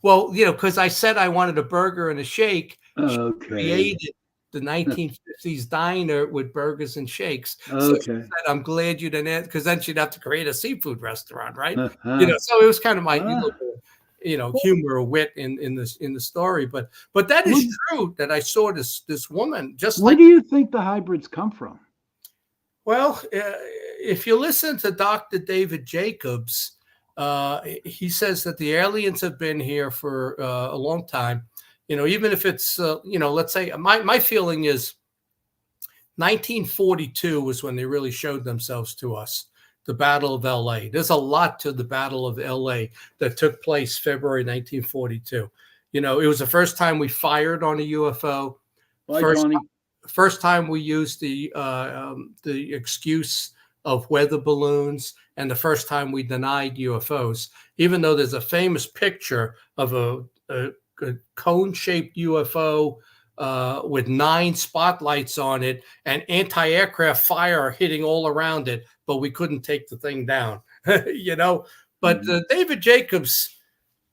Well, you know, because I said I wanted a burger and a shake. She created the 1950s diner with burgers and shakes. So she said, I'm glad you didn't ask, because then she'd have to create a seafood restaurant, right? You know, so it was kind of my humor or wit in the story, but that is true that I saw this woman just. Where do you think the hybrids come from? Well, if you listen to Dr. David Jacobs, he says that the aliens have been here for a long time. You know, even if it's let's say my feeling is 1942 was when they really showed themselves to us. The Battle of LA. There's a lot to the Battle of LA that took place February 1942. You know, it was the first time we fired on a UFO. First time we used the excuse of weather balloons, and the first time we denied UFOs. Even though there's a famous picture of a cone-shaped UFO with 9 spotlights on it and anti-aircraft fire hitting all around it, but we couldn't take the thing down, you know. But David Jacobs,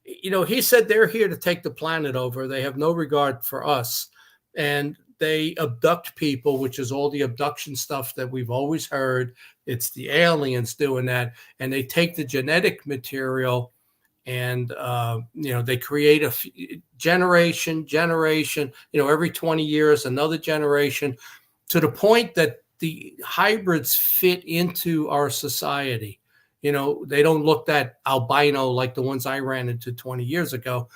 you know, he said they're here to take the planet over. They have no regard for us. And they abduct people, which is all the abduction stuff that we've always heard. It's the aliens doing that. And they take the genetic material and, they create a generation, every 20 years, another generation, to the point that the hybrids fit into our society. You know, they don't look that albino like the ones I ran into 20 years ago.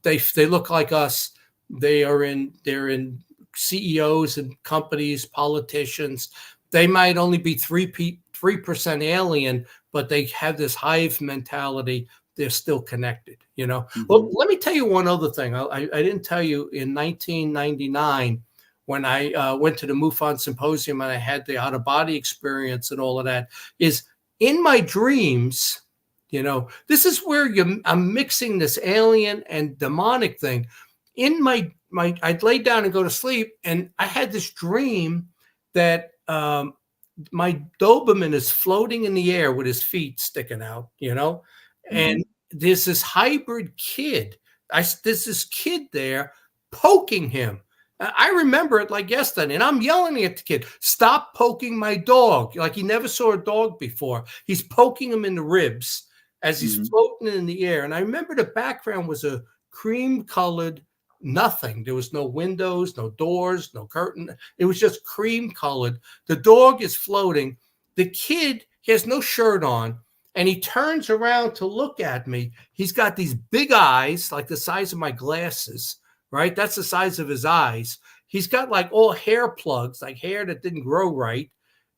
They look like us. They're in CEOs and companies, politicians. They might only be 3% alien, but they have this hive mentality. They're still connected, you know. Well, let me tell you one other thing. I didn't tell you in 1999 when I went to the MUFON Symposium and I had the out-of-body experience and all of that, is in my dreams, you know, this is where I'm mixing this alien and demonic thing. In my I'd lay down and go to sleep, and I had this dream that my Doberman is floating in the air with his feet sticking out, you know, and there's this hybrid kid. There's this kid there poking him. I remember it like yesterday, and I'm yelling at the kid, stop poking my dog. Like he never saw a dog before. He's poking him in the ribs as he's floating in the air. And I remember the background was a cream-colored nothing. There was no windows, no doors, no curtain. It was just cream-colored. The dog is floating. The kid, he has no shirt on, and he turns around to look at me. He's got these big eyes, like the size of my glasses. Right? That's the size of his eyes. He's got like all hair plugs, like hair that didn't grow right.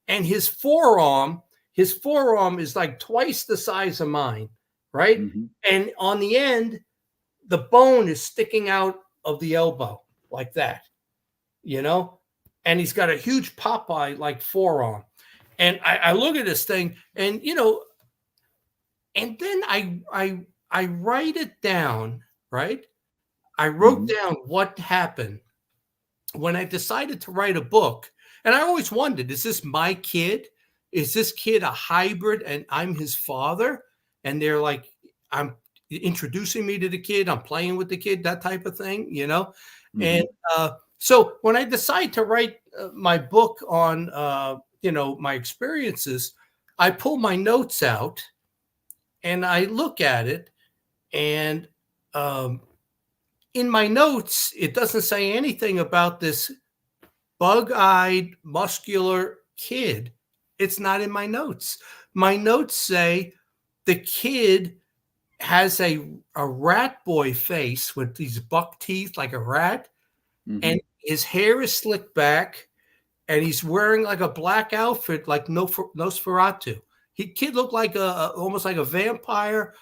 And his forearm is like twice the size of mine, right? And on the end, the bone is sticking out of the elbow like that, you know? And he's got a huge Popeye like forearm. And I look at this thing and, you know, and then I write it down, right? I wrote down what happened when I decided to write a book. And I always wondered, is this my kid? Is this kid a hybrid and I'm his father? And they're like, I'm introducing me to the kid, I'm playing with the kid, that type of thing, you know? Mhm. And so when I decide to write my book on, my experiences, I pull my notes out and I look at it. And in my notes, it doesn't say anything about this bug-eyed, muscular kid. It's not in my notes. My notes say the kid has a rat boy face with these buck teeth like a rat, and his hair is slicked back, and he's wearing like a black outfit like Nosferatu. Kid looked like almost like a vampire,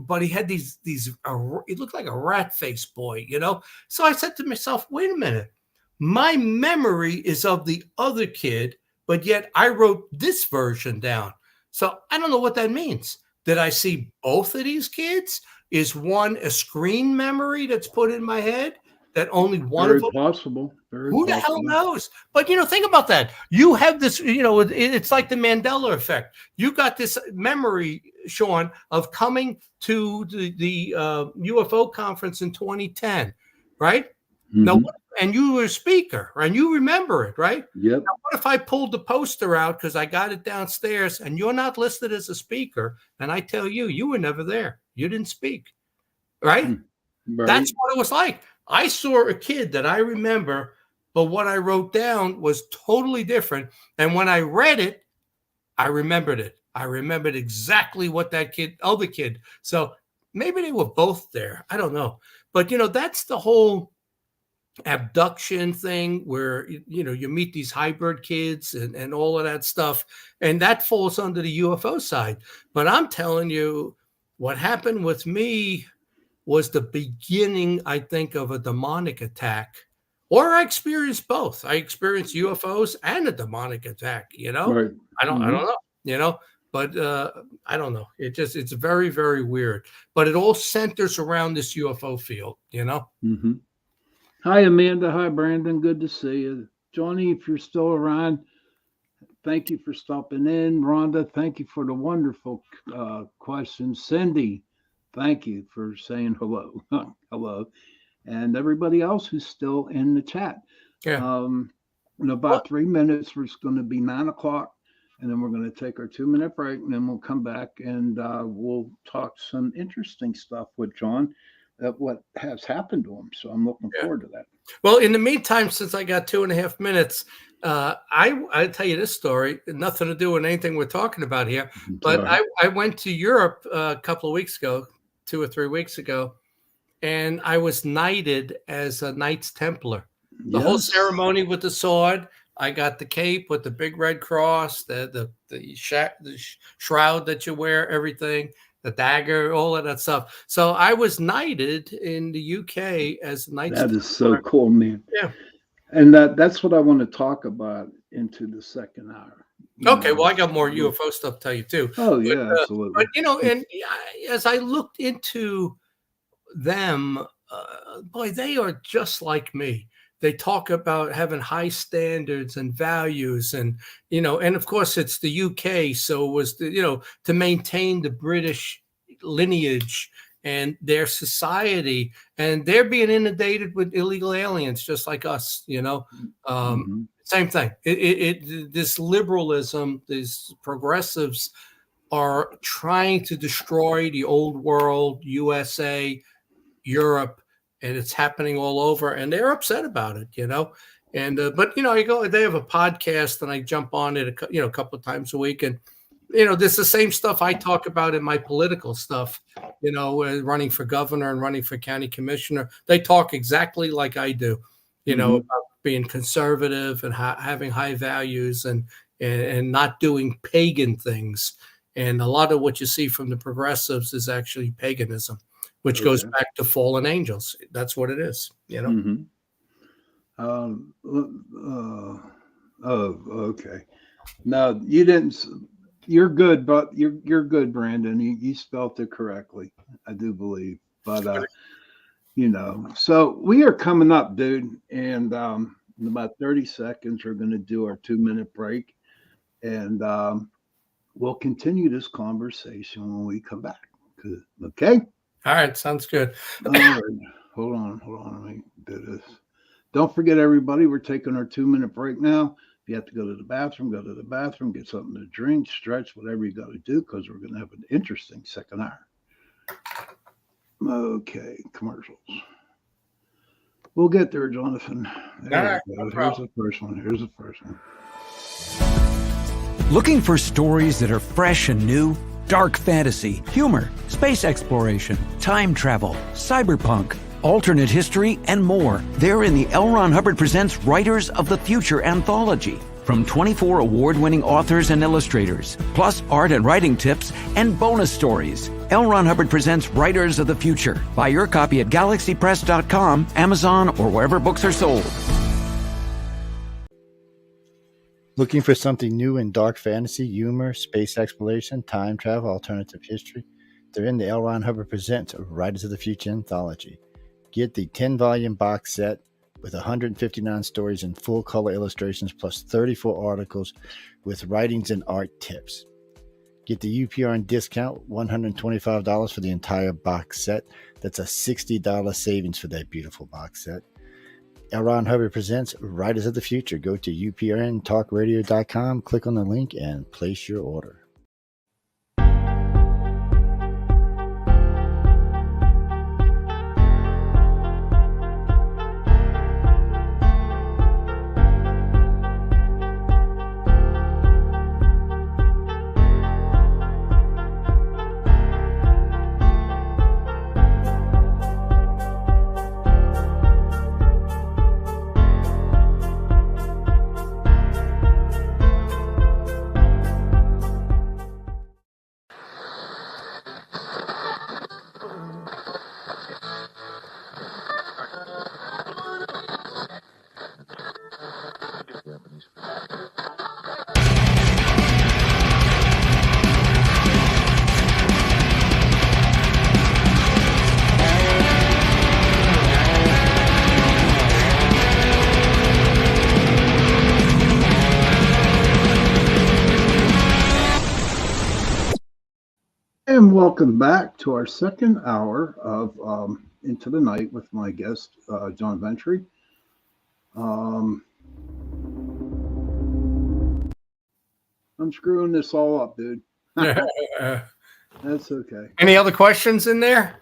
but he had these he looked like a rat face boy, you know? So I said to myself, wait a minute. My memory is of the other kid, but yet I wrote this version down. So I don't know what that means. Did I see both of these kids? Is one a screen memory that's put in my head that only one Very of them? possible. Very Who the possible. hell knows? But, think about that. You have this, it's like the Mandela effect. You got this memory, Sean, of coming to the UFO conference in 2010, right? Now, and you were a speaker, and you remember it, right? Yep. Now, what if I pulled the poster out because I got it downstairs and you're not listed as a speaker, and I tell you, you were never there. You didn't speak, right? That's what it was like. I saw a kid that I remember, but what I wrote down was totally different. And when I read it, I remembered it. I remembered exactly what that other kid. So maybe they were both there. I don't know. But, that's the whole abduction thing where, you meet these hybrid kids and all of that stuff. And that falls under the UFO side. But I'm telling you, what happened with me was the beginning, I think, of a demonic attack. Or I experienced both. I experienced UFOs and a demonic attack, Right. I don't know, but I don't know. It's very, very weird. But it all centers around this UFO field, Hi, Amanda. Hi, Brandon. Good to see you. Johnny, if you're still around, thank you for stopping in. Rhonda, thank you for the wonderful questions. Cindy, thank you for saying hello. Hello. And everybody else who's still in the chat. Yeah. In about 3 minutes, it's going to be 9 o'clock, and then we're going to take our 2-minute break, and then we'll come back and we'll talk some interesting stuff with John at what has happened to him. So I'm looking forward to that. Well, in the meantime, since I got 2.5 minutes, I tell you this story, nothing to do with anything we're talking about here, but I went to Europe a couple of weeks ago, 2 or 3 weeks ago, and I was knighted as a Knights Templar. The whole ceremony with the sword. I got the cape with the big red cross, the shroud that you wear, everything, the dagger, all of that stuff. So I was knighted in the UK as Knights Templar. That is so cool, man. Yeah. And that's what I want to talk about into the second hour. Okay, well, I got more UFO stuff to tell you too. Oh, yeah, absolutely. But, and as I looked into them, boy, they are just like me. They talk about having high standards and values, and and of course it's the UK, so it was to maintain the British lineage and their society, and they're being inundated with illegal aliens just like us. Same thing. This liberalism, these progressives are trying to destroy the old world, USA, Europe, and it's happening all over, and they're upset about it, And but I go. They have a podcast, and I jump on it, a couple of times a week, and this is the same stuff I talk about in my political stuff. Running for governor and running for county commissioner. They talk exactly like I do. About being conservative and having high values and not doing pagan things. And a lot of what you see from the progressives is actually paganism, which goes back to fallen angels. That's what it is, Okay. No, you didn't. You're good, but you're good, Brandon. You spelled it correctly, I do believe. But so we are coming up, dude, and In about 30 seconds, we're going to do our 2 minute break. And we'll continue this conversation when we come back. Okay? All right. Sounds good. All right. Hold on. Let me do this. Don't forget, everybody, we're taking our 2 minute break now. If you have to go to the bathroom, go to the bathroom, get something to drink, stretch, whatever you got to do, because we're going to have an interesting second hour. Okay, commercials. We'll get there, Jonathan. There we go. Here's the first one. Looking for stories that are fresh and new? Dark fantasy, humor, space exploration, time travel, cyberpunk, alternate history, and more. They're in the L. Ron Hubbard Presents Writers of the Future anthology. From 24 award-winning authors and illustrators, plus art and writing tips and bonus stories. L. Ron Hubbard Presents Writers of the Future. Buy your copy at galaxypress.com, Amazon, or wherever books are sold. Looking for something new in dark fantasy, humor, space exploration, time travel, alternative history? They're in the L. Ron Hubbard Presents Writers of the Future anthology. Get the 10-volume box set with 159 stories and full-color illustrations, plus 34 articles with writings and art tips. Get the UPR on discount, $125 for the entire box set. That's a $60 savings for that beautiful box set. L. Ron Hubbard Presents Writers of the Future. Go to uprntalkradio.com, click on the link, and place your order. And welcome back to our second hour of Into the Night with my guest, John Ventre. I'm screwing this all up, dude. That's okay. Any other questions in there?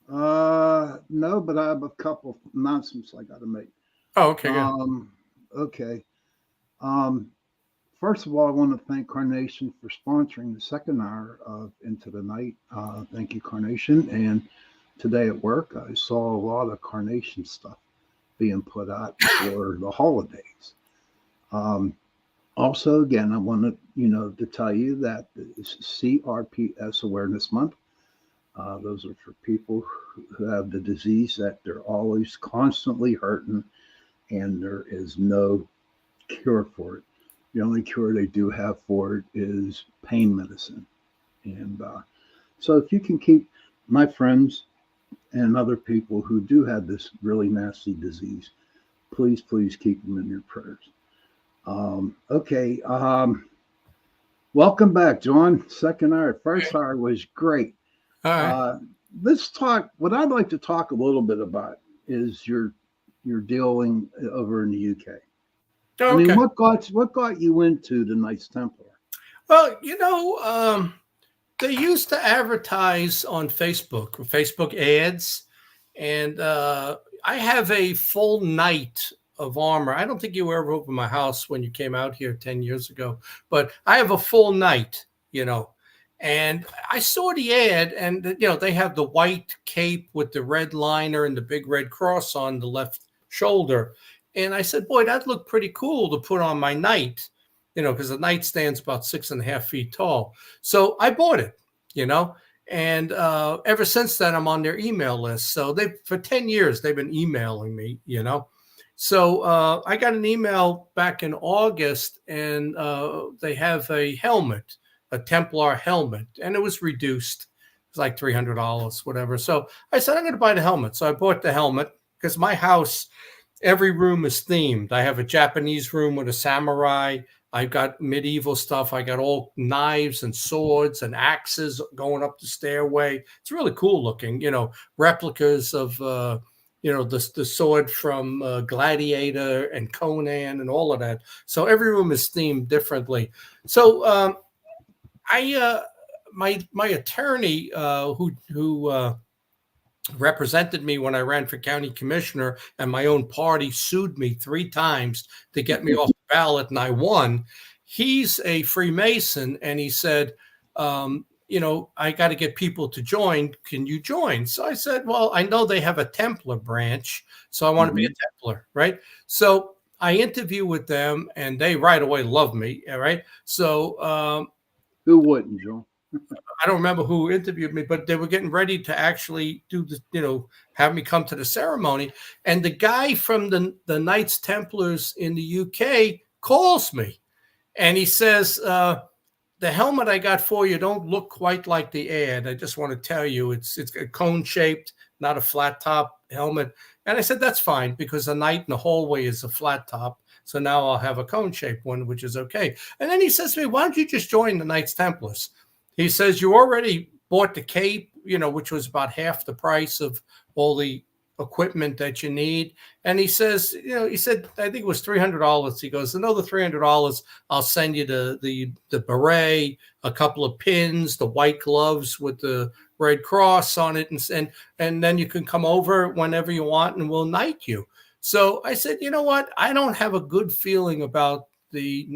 No, but I have a couple announcements I got to make. Oh, okay. Okay. First of all, I want to thank Carnation for sponsoring the second hour of Into the Night. Thank you, Carnation. And today at work, I saw a lot of Carnation stuff being put out for the holidays. Also, again, I want to tell you that it's CRPS Awareness Month. Those are for people who have the disease that they're always constantly hurting, and there is no cure for it. The only cure they do have for it is pain medicine. And so if you can keep my friends and other people who do have this really nasty disease, please keep them in your prayers. Okay. Welcome back, John. Second hour. First hour was great. All right. Let's talk. What I'd like to talk a little bit about is your dealing over in the UK. Okay. I mean, what got you into the Knights Templar? Well, they used to advertise on Facebook ads, and I have a full knight of armor. I don't think you were ever over my house when you came out here 10 years ago, but I have a full knight, and I saw the ad, and they have the white cape with the red liner and the big red cross on the left shoulder. And I said, boy, that looked pretty cool to put on my knight, because the knight stands about 6.5 feet tall. So I bought it, and ever since then, I'm on their email list. So for 10 years, they've been emailing me, So I got an email back in August, and they have a helmet, a Templar helmet, and it was reduced. It was like $300, whatever. So I said, I'm going to buy the helmet. So I bought the helmet because my house every room is themed. I have a Japanese room with a samurai. I've got medieval stuff. I got all knives and swords and axes going up the stairway. It's really cool looking, replicas of, the sword from Gladiator and Conan and all of that. So every room is themed differently. So my attorney who represented me when I ran for county commissioner, and my own party sued me 3 times to get me off the ballot, and I won. He's a Freemason, and he said, I got to get people to join. Can you join? So I said, well, I know they have a Templar branch, so I want to be a Templar, right? So I interview with them, and they right away love me, all right? So who wouldn't, Joe? I don't remember who interviewed me, but they were getting ready to actually do the, have me come to the ceremony. And the guy from the Knights Templars in the UK calls me, and he says, the helmet I got for you don't look quite like the ad. I just want to tell you, it's a cone shaped, not a flat top helmet. And I said, that's fine, because the knight in the hallway is a flat top. So now I'll have a cone shaped one, which is okay. And then he says to me, why don't you just join the Knights Templars? He says, you already bought the cape, which was about half the price of all the equipment that you need. And he says, he said, I think it was $300. He goes, another $300, I'll send you the beret, a couple of pins, the white gloves with the Red Cross on it. And then you can come over whenever you want and we'll knight you. So I said, you know what? I don't have a good feeling about the,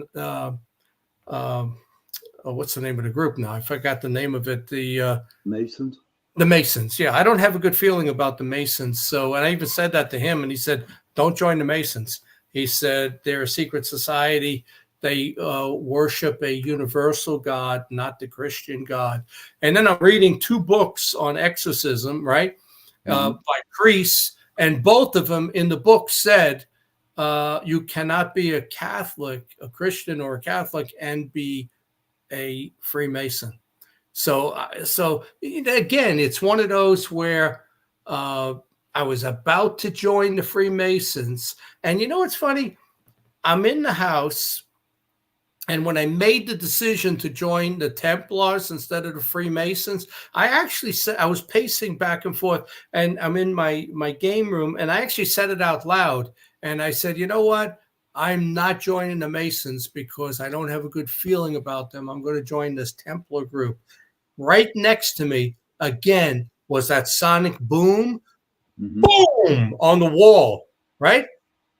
what's the name of the group now? I forgot the name of it. The Masons. The Masons. Yeah, I don't have a good feeling about the Masons. So, and I even said that to him, and he said, don't join the Masons. He said, they're a secret society. They worship a universal God, not the Christian God. And then I'm reading 2 books on exorcism, right, by priests. And both of them in the book said, you cannot be a Catholic, a Christian or a Catholic, and be a Freemason. So again, it's one of those where I was about to join the Freemasons. And it's funny, I'm in the house, and when I made the decision to join the Templars instead of the Freemasons, I actually said, I was pacing back and forth, and I'm in my game room, and I actually said it out loud. And I said, you know what? I'm not joining the Masons because I don't have a good feeling about them. I'm going to join this Templar group. Right next to me, again, was that sonic boom, boom on the wall, right?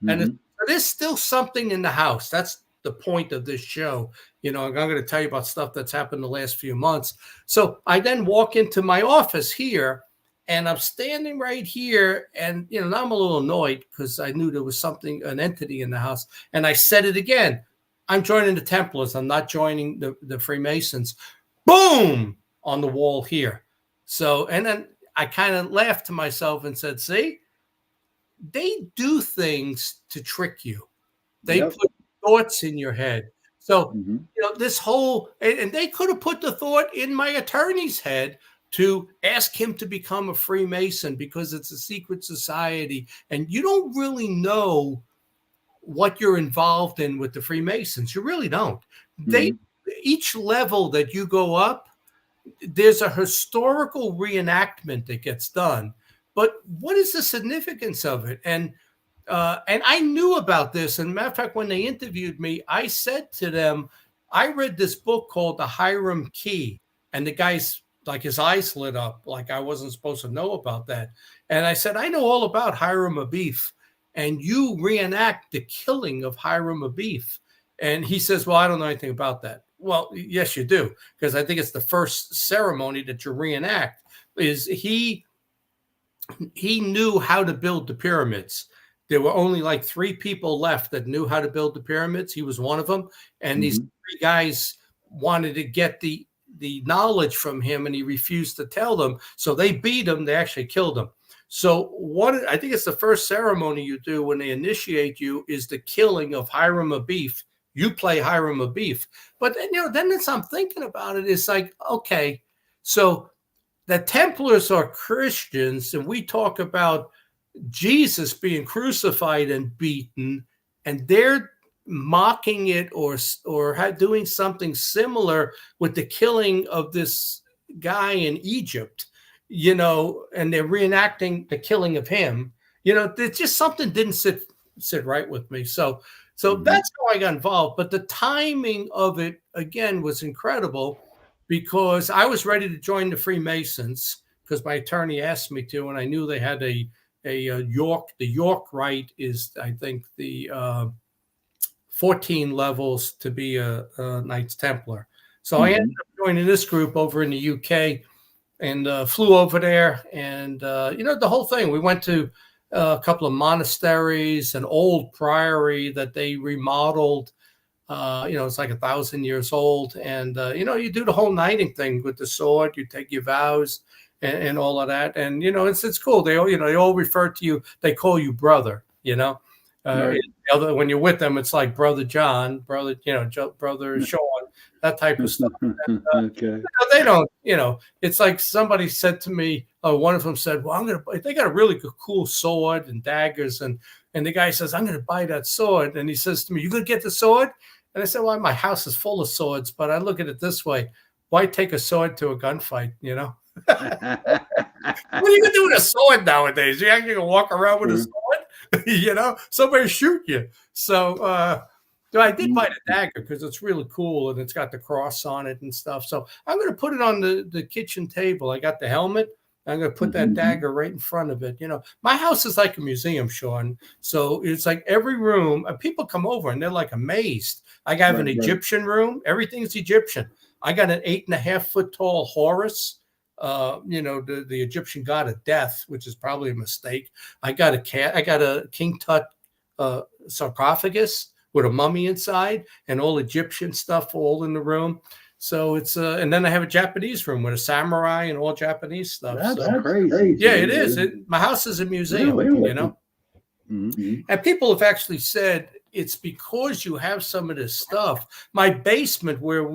And there's still something in the house. That's the point of this show. I'm going to tell you about stuff that's happened the last few months. So I then walk into my office here, and I'm standing right here, and now I'm a little annoyed because I knew there was an entity in the house. And I said it again. I'm joining the Templars. I'm not joining the Freemasons. Boom on the wall here. So, and then I kind of laughed to myself and said, see, they do things to trick you. They put thoughts in your head. So, this whole, and they could have put the thought in my attorney's head to ask him to become a Freemason because it's a secret society. And you don't really know what you're involved in with the Freemasons. You really don't. Each level that you go up, there's a historical reenactment that gets done. But what is the significance of it? And I knew about this. And matter of fact, when they interviewed me, I said to them, I read this book called The Hiram Key. And the guy's like, his eyes lit up, like I wasn't supposed to know about that. And I said, I know all about Hiram Abiff. And you reenact the killing of Hiram Abiff. And he says, well, I don't know anything about that. Well, yes, you do, because I think it's the first ceremony that you reenact. Is he knew how to build the pyramids. There were only like 3 people left that knew how to build the pyramids. He was one of them. And these 3 guys wanted to get the knowledge from him, and he refused to tell them. So they beat him. They actually killed him. So I think it's the first ceremony you do when they initiate you is the killing of Hiram Abiff. You play Hiram Abiff. But then as I'm thinking about it, it's like, okay, so the Templars are Christians, and we talk about, Jesus being crucified and beaten, and they're mocking it or doing something similar with the killing of this guy in Egypt, and they're reenacting the killing of him. There's just something didn't sit right with me. So that's how I got involved. But the timing of it again was incredible, because I was ready to join the Freemasons because my attorney asked me to, and I knew they had the York rite is, I think, the 14 levels to be a Knights Templar. So I ended up joining this group over in the UK, and flew over there, and the whole thing. We went to a couple of monasteries, an old priory that they remodeled. It's like 1,000 years old, and you do the whole knighting thing with the sword. You take your vows and all of that, and it's cool. They all refer to you. They call you brother. Right. When you're with them, it's like Brother John, brother Sean, that type of stuff. And, okay. They don't. It's like somebody said to me. One of them said, "Well, they got a really cool sword and daggers," and the guy says, "I'm going to buy that sword," and he says to me, "You going to get the sword?" And I said, "Well, my house is full of swords, but I look at it this way: why take a sword to a gunfight? What are you going to do with a sword nowadays? You're actually going to walk around with a sword? Somebody shoot you." So I did buy the dagger because it's really cool, and it's got the cross on it and stuff. So I'm going to put it on the kitchen table. I got the helmet. I'm going to put that dagger right in front of it. My house is like a museum, Sean. So it's like every room, people come over and they're like amazed. I have an Egyptian room. Everything's Egyptian. I got an 8.5 foot tall Horus, the Egyptian god of death, which is probably a mistake. I got a King Tut sarcophagus with a mummy inside, and all Egyptian stuff all in the room. So it's and then I have a Japanese room with a samurai and all Japanese stuff. That's crazy. Yeah, it is. My house is a museum, And people have actually said it's because you have some of this stuff. My basement, where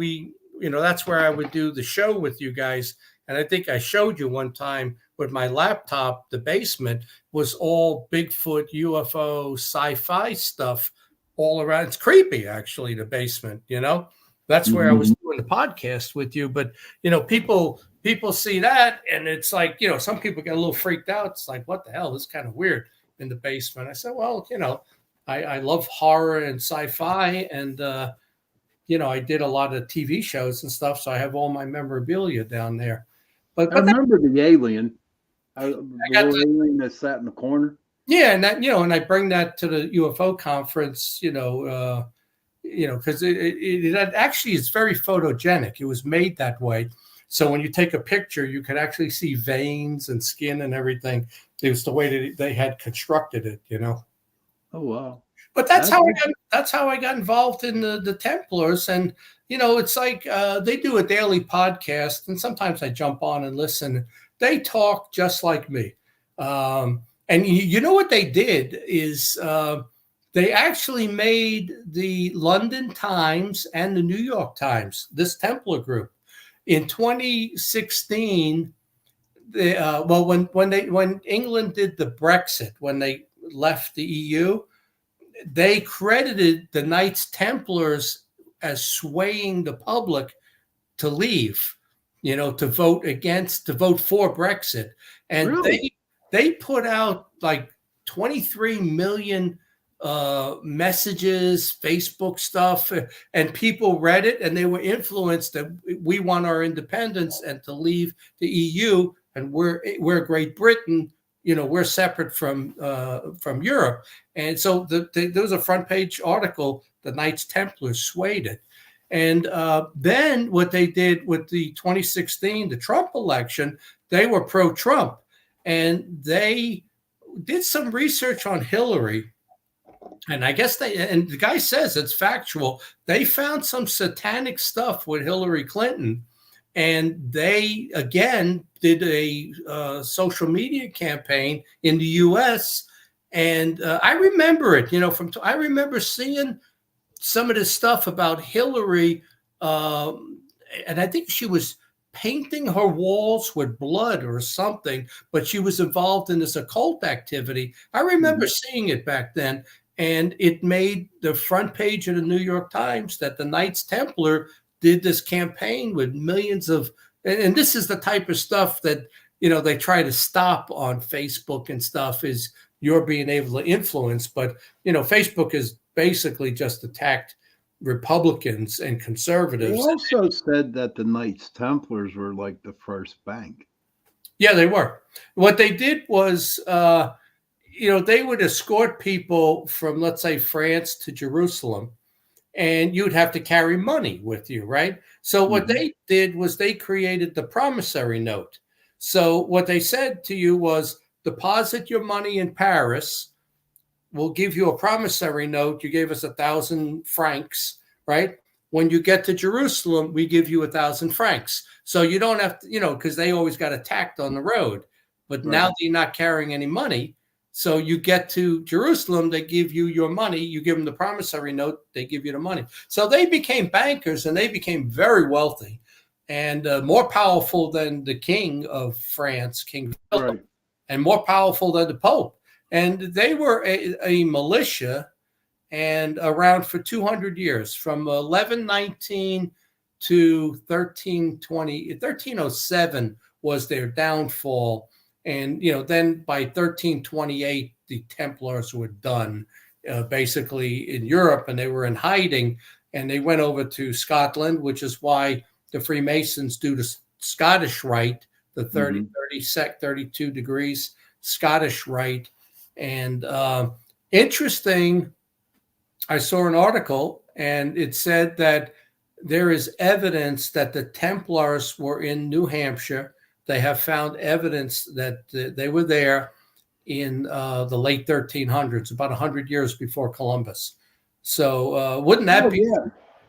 that's where I would do the show with you guys. And I think I showed you one time with my laptop, the basement was all Bigfoot, UFO, sci-fi stuff all around. It's creepy, actually, the basement, That's where I was doing the podcast with you. But, people see that, and it's like, some people get a little freaked out. It's like, what the hell? This is kind of weird in the basement. I said, well, I love horror and sci-fi, and, I did a lot of TV shows and stuff. So I have all my memorabilia down there. But I remember the alien. The alien that sat in the corner. Yeah, and that, and I bring that to the UFO conference, because it actually is very photogenic. It was made that way. So when you take a picture, you could actually see veins and skin and everything. It was the way that they had constructed it, Oh, wow. But that's how I got involved in the Templars. And, it's like they do a daily podcast, and sometimes I jump on and listen. They talk just like me. And what they did is they actually made the London Times and the New York Times, this Templar group. In 2016, when England did the Brexit, when they left the EU, they credited the Knights Templars as swaying the public to leave, to vote for Brexit. And really? They put out like 23 million messages, Facebook stuff, and people read it, and they were influenced that we want our independence and to leave the EU, and we're Great Britain. We're separate from Europe. And so there was a front page article, the Knights Templars swayed it. And then what they did with the 2016, the Trump election, they were pro-Trump. And they did some research on Hillary. And I guess and the guy says it's factual. They found some satanic stuff with Hillary Clinton. And they, again, did a social media campaign in the U.S. And I remember it, I remember seeing some of this stuff about Hillary. And I think she was painting her walls with blood or something, but she was involved in this occult activity. I remember seeing it back then, and it made the front page of the New York Times that the Knights Templar did this campaign with millions of, and this is the type of stuff that, they try to stop on Facebook and stuff, is you're being able to influence. But, Facebook is basically just attacked Republicans and conservatives. They also said that the Knights Templars were like the first bank. Yeah, they were. What they did was, they would escort people from, let's say, France to Jerusalem, and you'd have to carry money with you, right? So what they did was they created the promissory note. So what they said to you was, deposit your money in Paris. We'll give you a promissory note. You gave us 1,000 francs, right? When you get to Jerusalem, we give you 1,000 francs. So you don't have to, because they always got attacked on the road. But now that you're not carrying any money, so you get to Jerusalem, they give you your money. You give them the promissory note, they give you the money. So they became bankers, and they became very wealthy and more powerful than the king of France, King Philip, and more powerful than the Pope. And they were a militia and around for 200 years, from 1119 to 1320. 1307 was their downfall. And, then by 1328, the Templars were done, basically in Europe, and they were in hiding. And they went over to Scotland, which is why the Freemasons do the Scottish Rite, the 32 degrees Scottish Rite. And interesting, I saw an article, and it said that there is evidence that the Templars were in New Hampshire. They have found evidence that they were there in the late 1300s, about 100 years before Columbus. So wouldn't that be?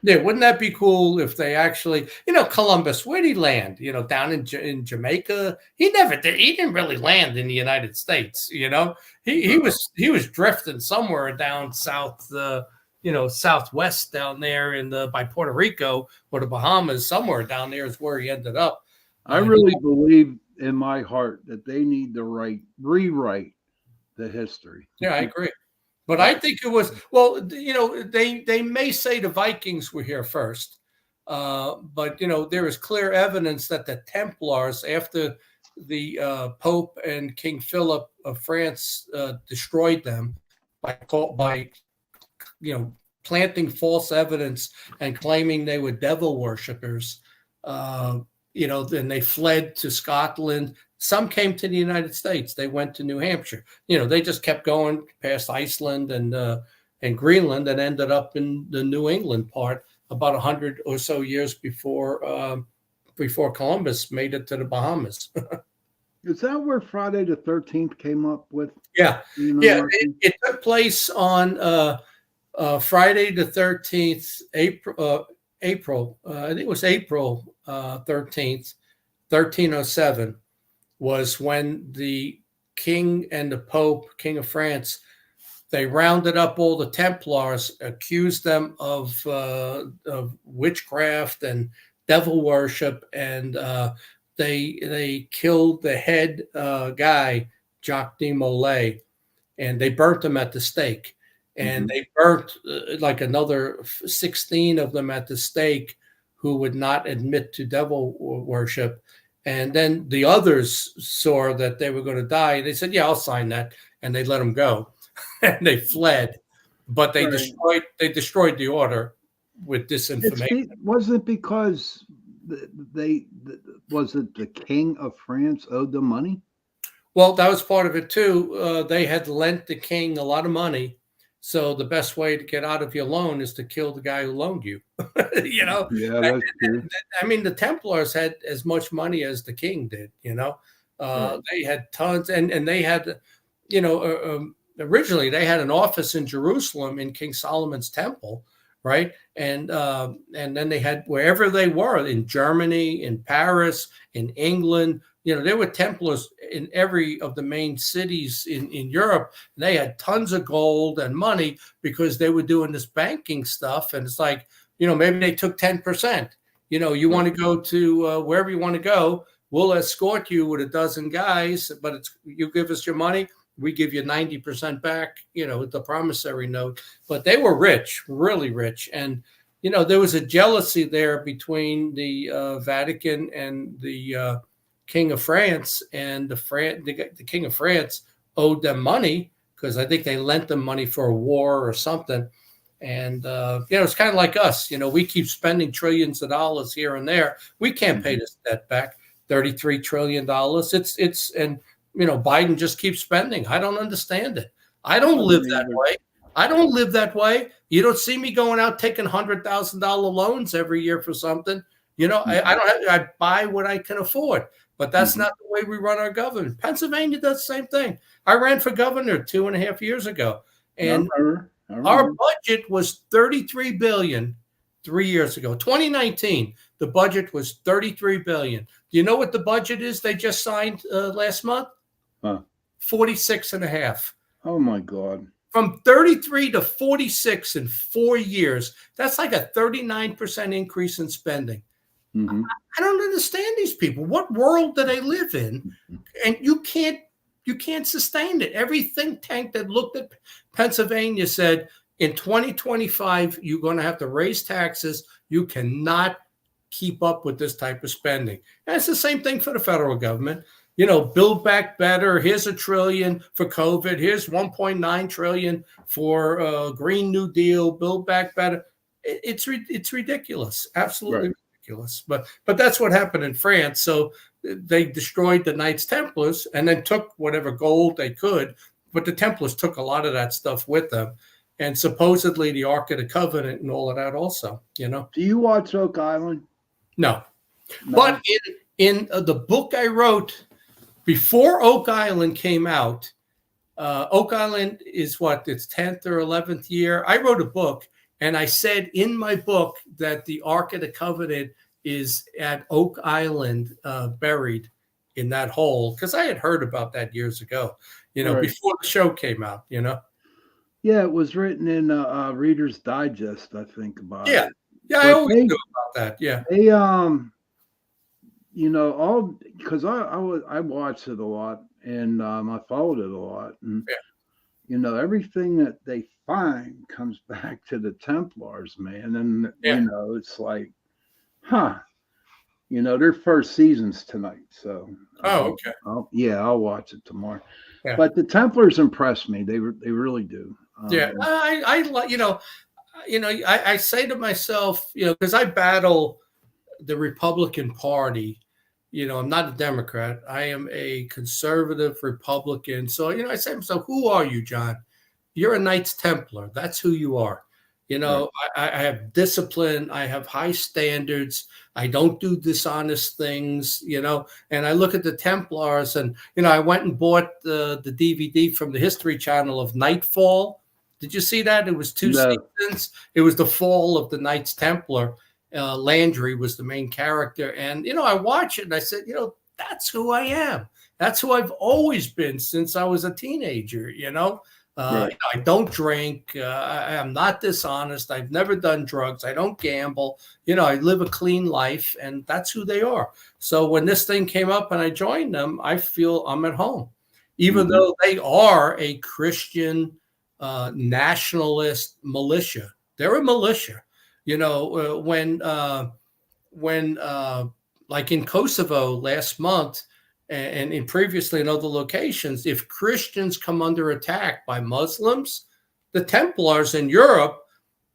Yeah, wouldn't that be cool if they actually, Columbus, where'd he land? Down in Jamaica. He never did. He didn't really land in the United States. He was drifting somewhere down south, southwest down there by Puerto Rico or the Bahamas. Somewhere down there is where he ended up. I really believe in my heart that they need to rewrite the history. Yeah, I agree. But I think it was, well, they may say the Vikings were here first, but, there is clear evidence that the Templars, after the Pope and King Philip of France destroyed them by planting false evidence and claiming they were devil worshippers, then they fled to Scotland. Some came to the United States. They went to New Hampshire. They just kept going past Iceland and Greenland and ended up in the New England part about 100 or so years before Columbus made it to the Bahamas. Is that where Friday the 13th came up with? Yeah. It took place on Friday the 13th, April. I think it was April 13th, 1307. Was when the king and the Pope, King of France, they rounded up all the Templars, accused them of witchcraft and devil worship, and they killed the head guy, Jacques de Molay, and they burnt him at the stake. And they burnt like another 16 of them at the stake who would not admit to devil worship. And then the others saw that they were going to die. They said, yeah, I'll sign that. And they let them go. And they fled. But they destroyed the order with disinformation. Was it because was it the King of France owed them money? Well, that was part of it too. They had lent the king a lot of money. So the best way to get out of your loan is to kill the guy who loaned you. Yeah, that's true. I mean, the Templars had as much money as the king did. They had tons, and they had, originally they had an office in Jerusalem in King Solomon's temple, right? And then they had wherever they were, in Germany, in Paris, in England. There were Templars in every of the main cities in Europe. And they had tons of gold and money because they were doing this banking stuff. And it's like, maybe they took 10%, You want to go to wherever you want to go. We'll escort you with a dozen guys, but you give us your money, we give you 90% back, with the promissory note. But they were rich, really rich. And, there was a jealousy there between the Vatican and the King of France. And the King of France owed them money because I think they lent them money for a war or something. And, it's kind of like us. We keep spending trillions of dollars here and there. We can't pay this debt back. $33 trillion. And Biden just keeps spending. I don't understand it. I don't live that way. I don't live that way. You don't see me going out taking $100,000 loans every year for something. I don't I buy what I can afford, but that's not the way we run our government. Pennsylvania does the same thing. I ran for governor 2.5 years ago, and our budget was $33 billion 3 years ago. 2019, the budget was $33 billion. Do you know what the budget is they just signed last month? 46.5. Oh my God. From 33 to 46 in 4 years. That's like a 39% increase in spending. I don't understand these people. What world do they live in? And you can't sustain it. Every think tank that looked at Pennsylvania said, in 2025, you're going to have to raise taxes. You cannot keep up with this type of spending. And it's the same thing for the federal government. Build back better. Here's $1 trillion for COVID. Here's $1.9 trillion for Green New Deal. Build back better. It's ridiculous. Absolutely ridiculous. But that's what happened in France. So they destroyed the Knights Templars and then took whatever gold they could. But the Templars took a lot of that stuff with them. And supposedly the Ark of the Covenant and all of that also, Do you watch Oak Island? No. But in the book I wrote before Oak Island came out, Oak Island is its 10th or 11th year. I wrote a book, and I said in my book that the Ark of the Covenant is at Oak Island, buried in that hole, because I had heard about that years ago, before the show came out, Yeah, it was written in Reader's Digest, I think, about it. Yeah, I always knew about that. Yeah. They all because I watched it a lot and I followed it a lot, and everything that they find comes back to the Templars, man, and it's like, their first season's tonight, so okay. I'll watch it tomorrow. Yeah. But the Templars impress me. They really do. I say to myself, because I battle the Republican Party. I'm not a Democrat. I am a conservative Republican. So, I say to myself, who are you, John? You're a Knights Templar. That's who you are. I have discipline. I have high standards. I don't do dishonest things, and I look at the Templars and, I went and bought the DVD from the History Channel of Nightfall. Did you see that? It was 2 seasons. It was the fall of the Knights Templar. Landry was the main character. And, I watched it and I said, that's who I am. That's who I've always been since I was a teenager, I don't drink. I am not dishonest. I've never done drugs. I don't gamble. I live a clean life, and that's who they are. So when this thing came up and I joined them, I feel I'm at home, even though they are a Christian nationalist militia. They're a militia. When like in Kosovo last month, and in previously in other locations, if Christians come under attack by Muslims, the Templars in Europe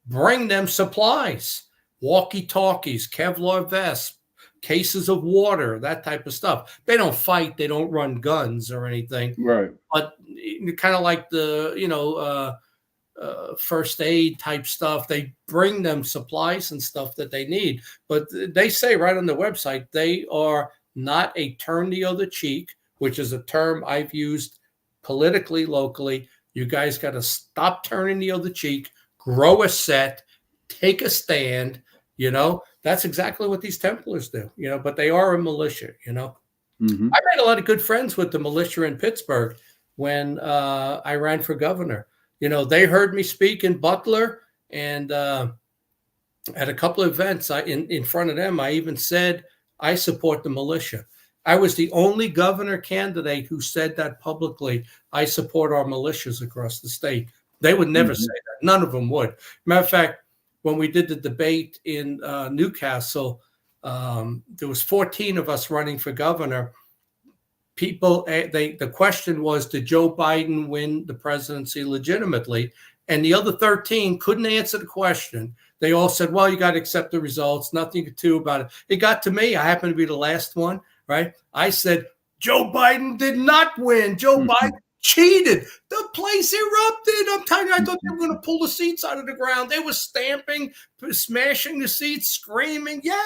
bring them supplies, walkie-talkies, Kevlar vests, cases of water, that type of stuff. They don't fight. They don't run guns or anything. Right. But kind of like the, first aid type stuff, they bring them supplies and stuff that they need. But they say right on the website, they are not a turn the other cheek, which is a term I've used politically, locally. You guys got to stop turning the other cheek, grow a set, take a stand. That's exactly what these Templars do, but they are a militia, I made a lot of good friends with the militia in Pittsburgh when I ran for governor. They heard me speak in Butler, and at a couple of events, in front of them, I even said, I support the militia. I was the only governor candidate who said that publicly. I support our militias across the state. They would never say that. None of them would. Matter of fact, when we did the debate in Newcastle, there was 14 of us running for governor. The question was, did Joe Biden win the presidency legitimately? And the other 13 couldn't answer the question. They all said, well, you got to accept the results. Nothing you could do about it. It got to me. I happened to be the last one, right? I said, Joe Biden did not win. Joe Biden cheated. The place erupted. I'm telling you, I thought they were going to pull the seats out of the ground. They were stamping, smashing the seats, screaming, yeah,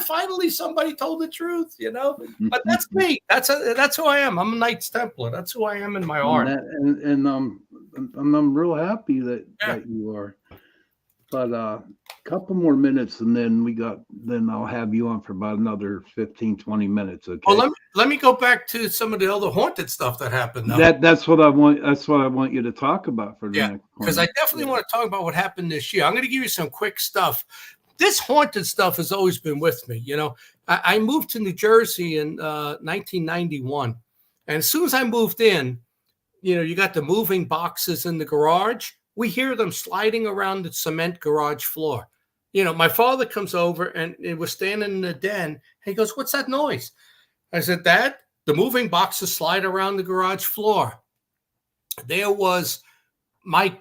finally somebody told the truth, But that's me. That's who I am. I'm a Knights Templar. That's who I am in my heart. And I'm real happy that you are. But a couple more minutes, and then I'll have you on for about another 15, 20 minutes. Okay. Well, let me go back to some of the other haunted stuff that happened. That's what I want you to talk about for the next. Because I definitely want to talk about what happened this year. I'm going to give you some quick stuff. This haunted stuff has always been with me. I moved to New Jersey in 1991, and as soon as I moved in, you got the moving boxes in the garage. We hear them sliding around the cement garage floor. My father comes over and we're standing in the den. And he goes, what's that noise? I said, Dad, the moving boxes slide around the garage floor. There was my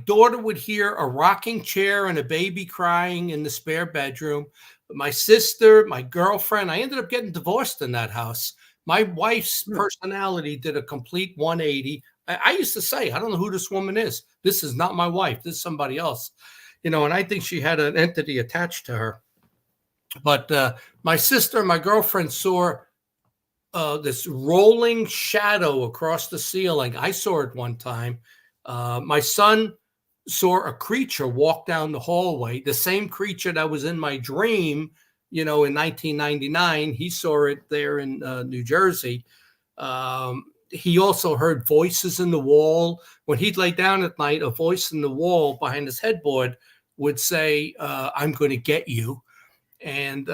daughter would hear a rocking chair and a baby crying in the spare bedroom. My sister, my girlfriend, I ended up getting divorced in that house. My wife's personality did a complete 180. I used to say, I don't know who this woman is. This is not my wife. This is somebody else. And I think she had an entity attached to her. But my sister and my girlfriend saw this rolling shadow across the ceiling. I saw it one time. My son saw a creature walk down the hallway, the same creature that was in my dream, in 1999. He saw it there in New Jersey. He also heard voices in the wall. When he'd lay down at night, a voice in the wall behind his headboard would say, I'm going to get you. And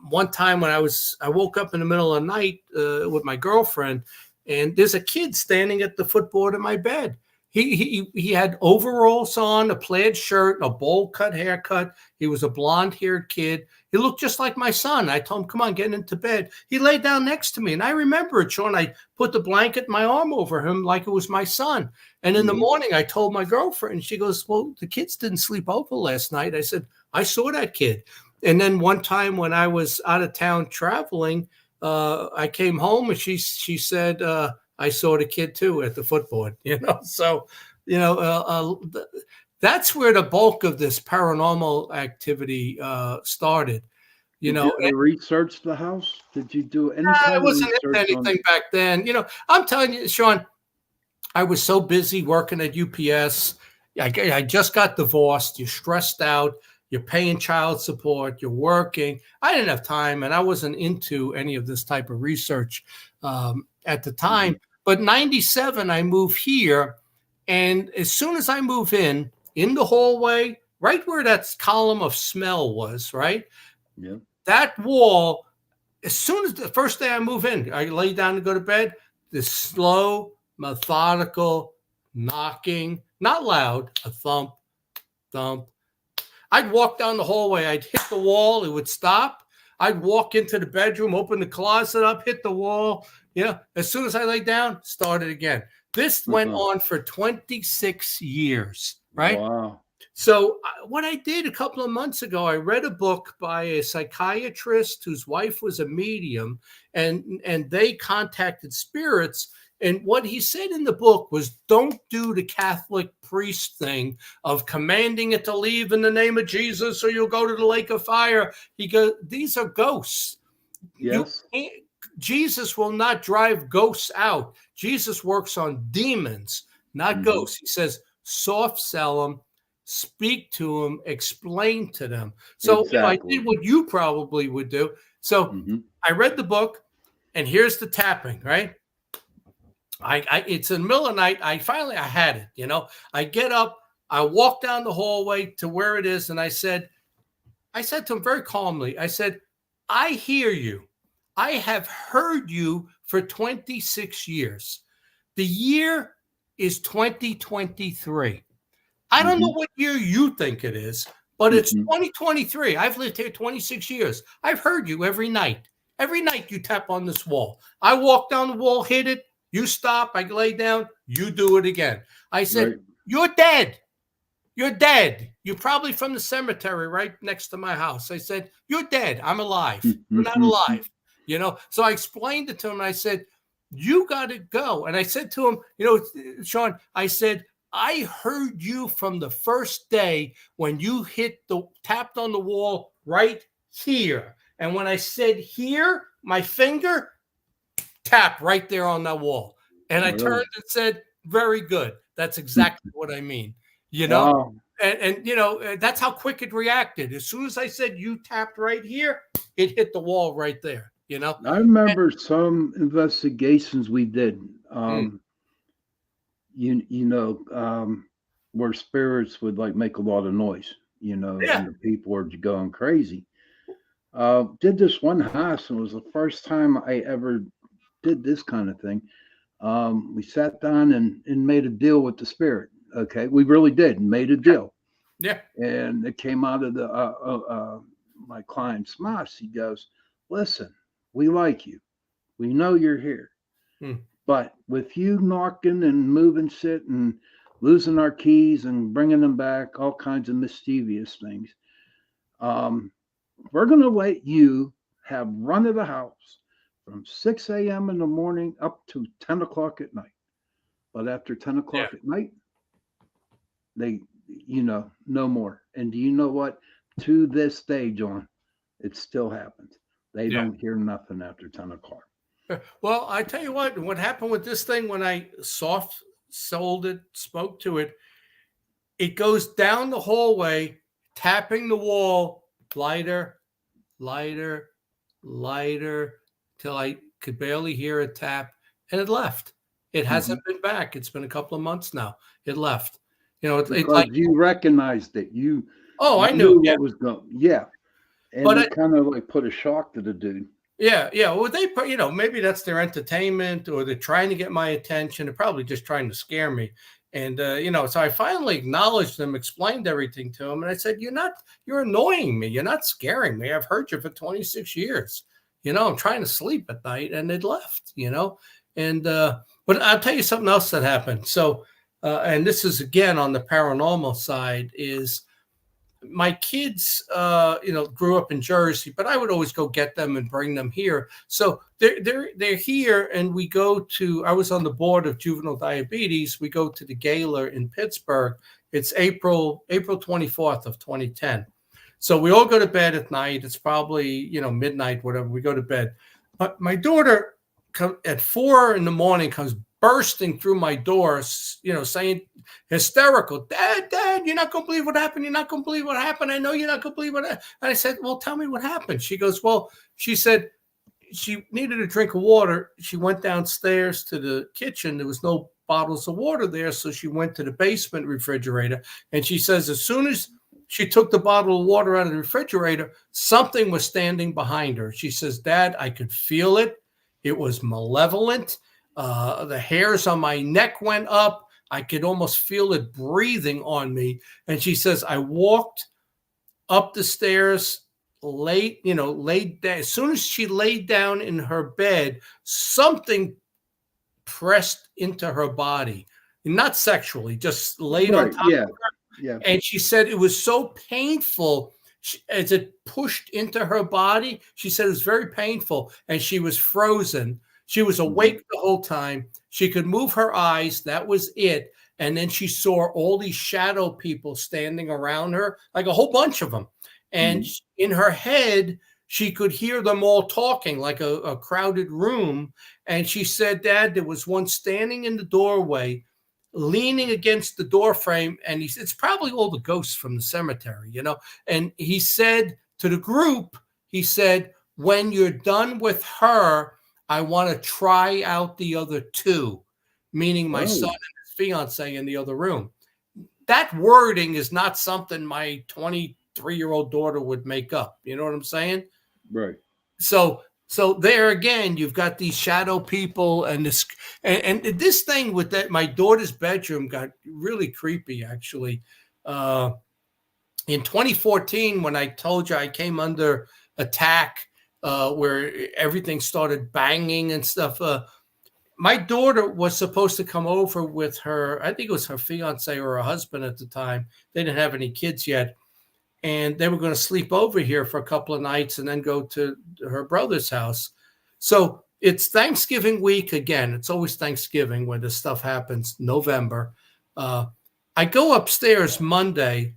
one time when I woke up in the middle of the night with my girlfriend, and there's a kid standing at the footboard of my bed. He had overalls on, a plaid shirt, a bowl cut haircut. He was a blonde-haired kid. He looked just like my son. I told him, come on, get into bed. He laid down next to me, and I remember it, Sean. I put the blanket, my arm over him like it was my son. And in the morning, I told my girlfriend, and she goes, well, the kids didn't sleep over last night. I said, I saw that kid. And then one time when I was out of town traveling, I came home, and she said, I saw the kid too at the footboard, So, that's where the bulk of this paranormal activity started. Did you research the house? Did you do any kind of wasn't research anything back then. I'm telling you, Sean, I was so busy working at UPS. I just got divorced. You're stressed out. You're paying child support. You're working. I didn't have time, and I wasn't into any of this type of research at the time. But 97, I moved here, and as soon as I move in the hallway, right where that column of smell was, right? Yeah. That wall, as soon as the first day I move in, I lay down to go to bed, this slow, methodical knocking, not loud, a thump, thump. I'd walk down the hallway, I'd hit the wall, it would stop. I'd walk into the bedroom, open the closet up, hit the wall. As soon as I lay down, start it again. This went on for 26 years, right? Wow. So what I did a couple of months ago, I read a book by a psychiatrist whose wife was a medium, and they contacted spirits. And what he said in the book was, don't do the Catholic priest thing of commanding it to leave in the name of Jesus or you'll go to the lake of fire. He goes, these are ghosts. Yes. Jesus will not drive ghosts out. Jesus works on demons, not ghosts. He says, soft sell them, speak to them, explain to them. So I did what you probably would do. So I read the book, and here's the tapping, right? It's in the middle of the night. I had it, I get up, I walk down the hallway to where it is, and I said, I said to him very calmly, I said, I hear you. I have heard you for 26 years. The year is 2023. I don't know Mhm. what year you think it is, but it's Mhm. 2023. I've lived here 26 years. I've heard you every night. Every night you tap on this wall. I walk down the wall, hit it. You stop. I lay down. You do it again. I said, Right. you're dead. You're dead. You're probably from the cemetery right next to my house. I said, you're dead. I'm alive. You're not Mhm. alive. So I explained it to him. And I said, you got to go. And I said to him, Sean, I said, I heard you from the first day when you tapped on the wall right here. And when I said here, my finger tapped right there on that wall. And I turned Really? and said, very good. That's exactly what I mean. You know, Wow. that's how quick it reacted. As soon as I said you tapped right here, it hit the wall right there. I remember some investigations we did. Mm, You know, where spirits would like make a lot of noise, yeah, and the people were going crazy. Did this one house, and it was the first time I ever did this kind of thing. We sat down and made a deal with the spirit. Okay, we really did made a deal, yeah, and it came out of the my client's mouth. He goes, "Listen, we like you. We know you're here. mm, But with you knocking and moving shit and losing our keys and bringing them back, all kinds of mischievous things, um, we're going to let you have run of the house from 6 a.m. in the morning up to 10 o'clock at night. But after 10 yeah, o'clock at night, they, no more. And do you know what? To this day, John, it still happens. They yeah. don't hear nothing after 10 o'clock. Well, I tell you what happened with this thing when I soft sold it, spoke to it, it goes down the hallway, tapping the wall, lighter, lighter, lighter, till I could barely hear it tap, and it left. It hasn't Mhm. been back. It's been a couple of months now. It left. It's Because like, you recognized it. You oh, You I knew. knew Yeah. what was going. Yeah, and But it kind of like put a shock to the dude. yeah, yeah. Well, maybe that's their entertainment, or they're trying to get my attention. They're probably just trying to scare me. And so I finally acknowledged them, explained everything to them, and I said, you're annoying me. You're not scaring me. I've heard you for 26 years. I'm trying to sleep at night," and it left. And but I'll tell you something else that happened. So, and this is again on the paranormal side, is my kids grew up in Jersey, but I would always go get them and bring them here. So they're here, and I was on the board of juvenile diabetes. We go to the gala in Pittsburgh. It's April 24th of 2010. So we all go to bed at night. It's probably midnight, whatever. We go to bed. But my daughter at 4 a.m. comes bursting through my door, saying hysterical, Dad, you're not going to believe what happened. You're not going to believe what happened. I know you're not going to believe what happened. And I said, well, tell me what happened. She goes, well, she said she needed a drink of water. She went downstairs to the kitchen. There was no bottles of water there. So she went to the basement refrigerator. And she says, as soon as she took the bottle of water out of the refrigerator, something was standing behind her. She says, Dad, I could feel it. It was malevolent. The hairs on my neck went up. I could almost feel it breathing on me. And she says, I walked up the stairs, laid down. As soon as she laid down in her bed, something pressed into her body, not sexually, just laid on Right? top. Yeah, yeah. And she said it was so painful as it pushed into her body. She said it was very painful, and she was frozen. She was Mhm. awake the whole time. She could move her eyes. That was it. And then she saw all these shadow people standing around her, like a whole bunch of them. And Mhm. in her head, she could hear them all talking like a crowded room. And she said, Dad, there was one standing in the doorway, leaning against the door frame, and he said, it's probably all the ghosts from the cemetery. And he said to the group, he said, when you're done with her, I want to try out the other two, meaning my son Oh, and his fiance in the other room. That wording is not something my 3-year-old daughter would make up. You know what I'm saying? Right. So there again, you've got these shadow people, and this thing with that. My daughter's bedroom got really creepy, actually. In 2014, when I told you I came under attack, where everything started banging and stuff. My daughter was supposed to come over with her. I think it was her fiance or her husband at the time. They didn't have any kids yet. And they were going to sleep over here for a couple of nights and then go to her brother's house. So it's Thanksgiving week again. It's always Thanksgiving when this stuff happens, November. I go upstairs Monday.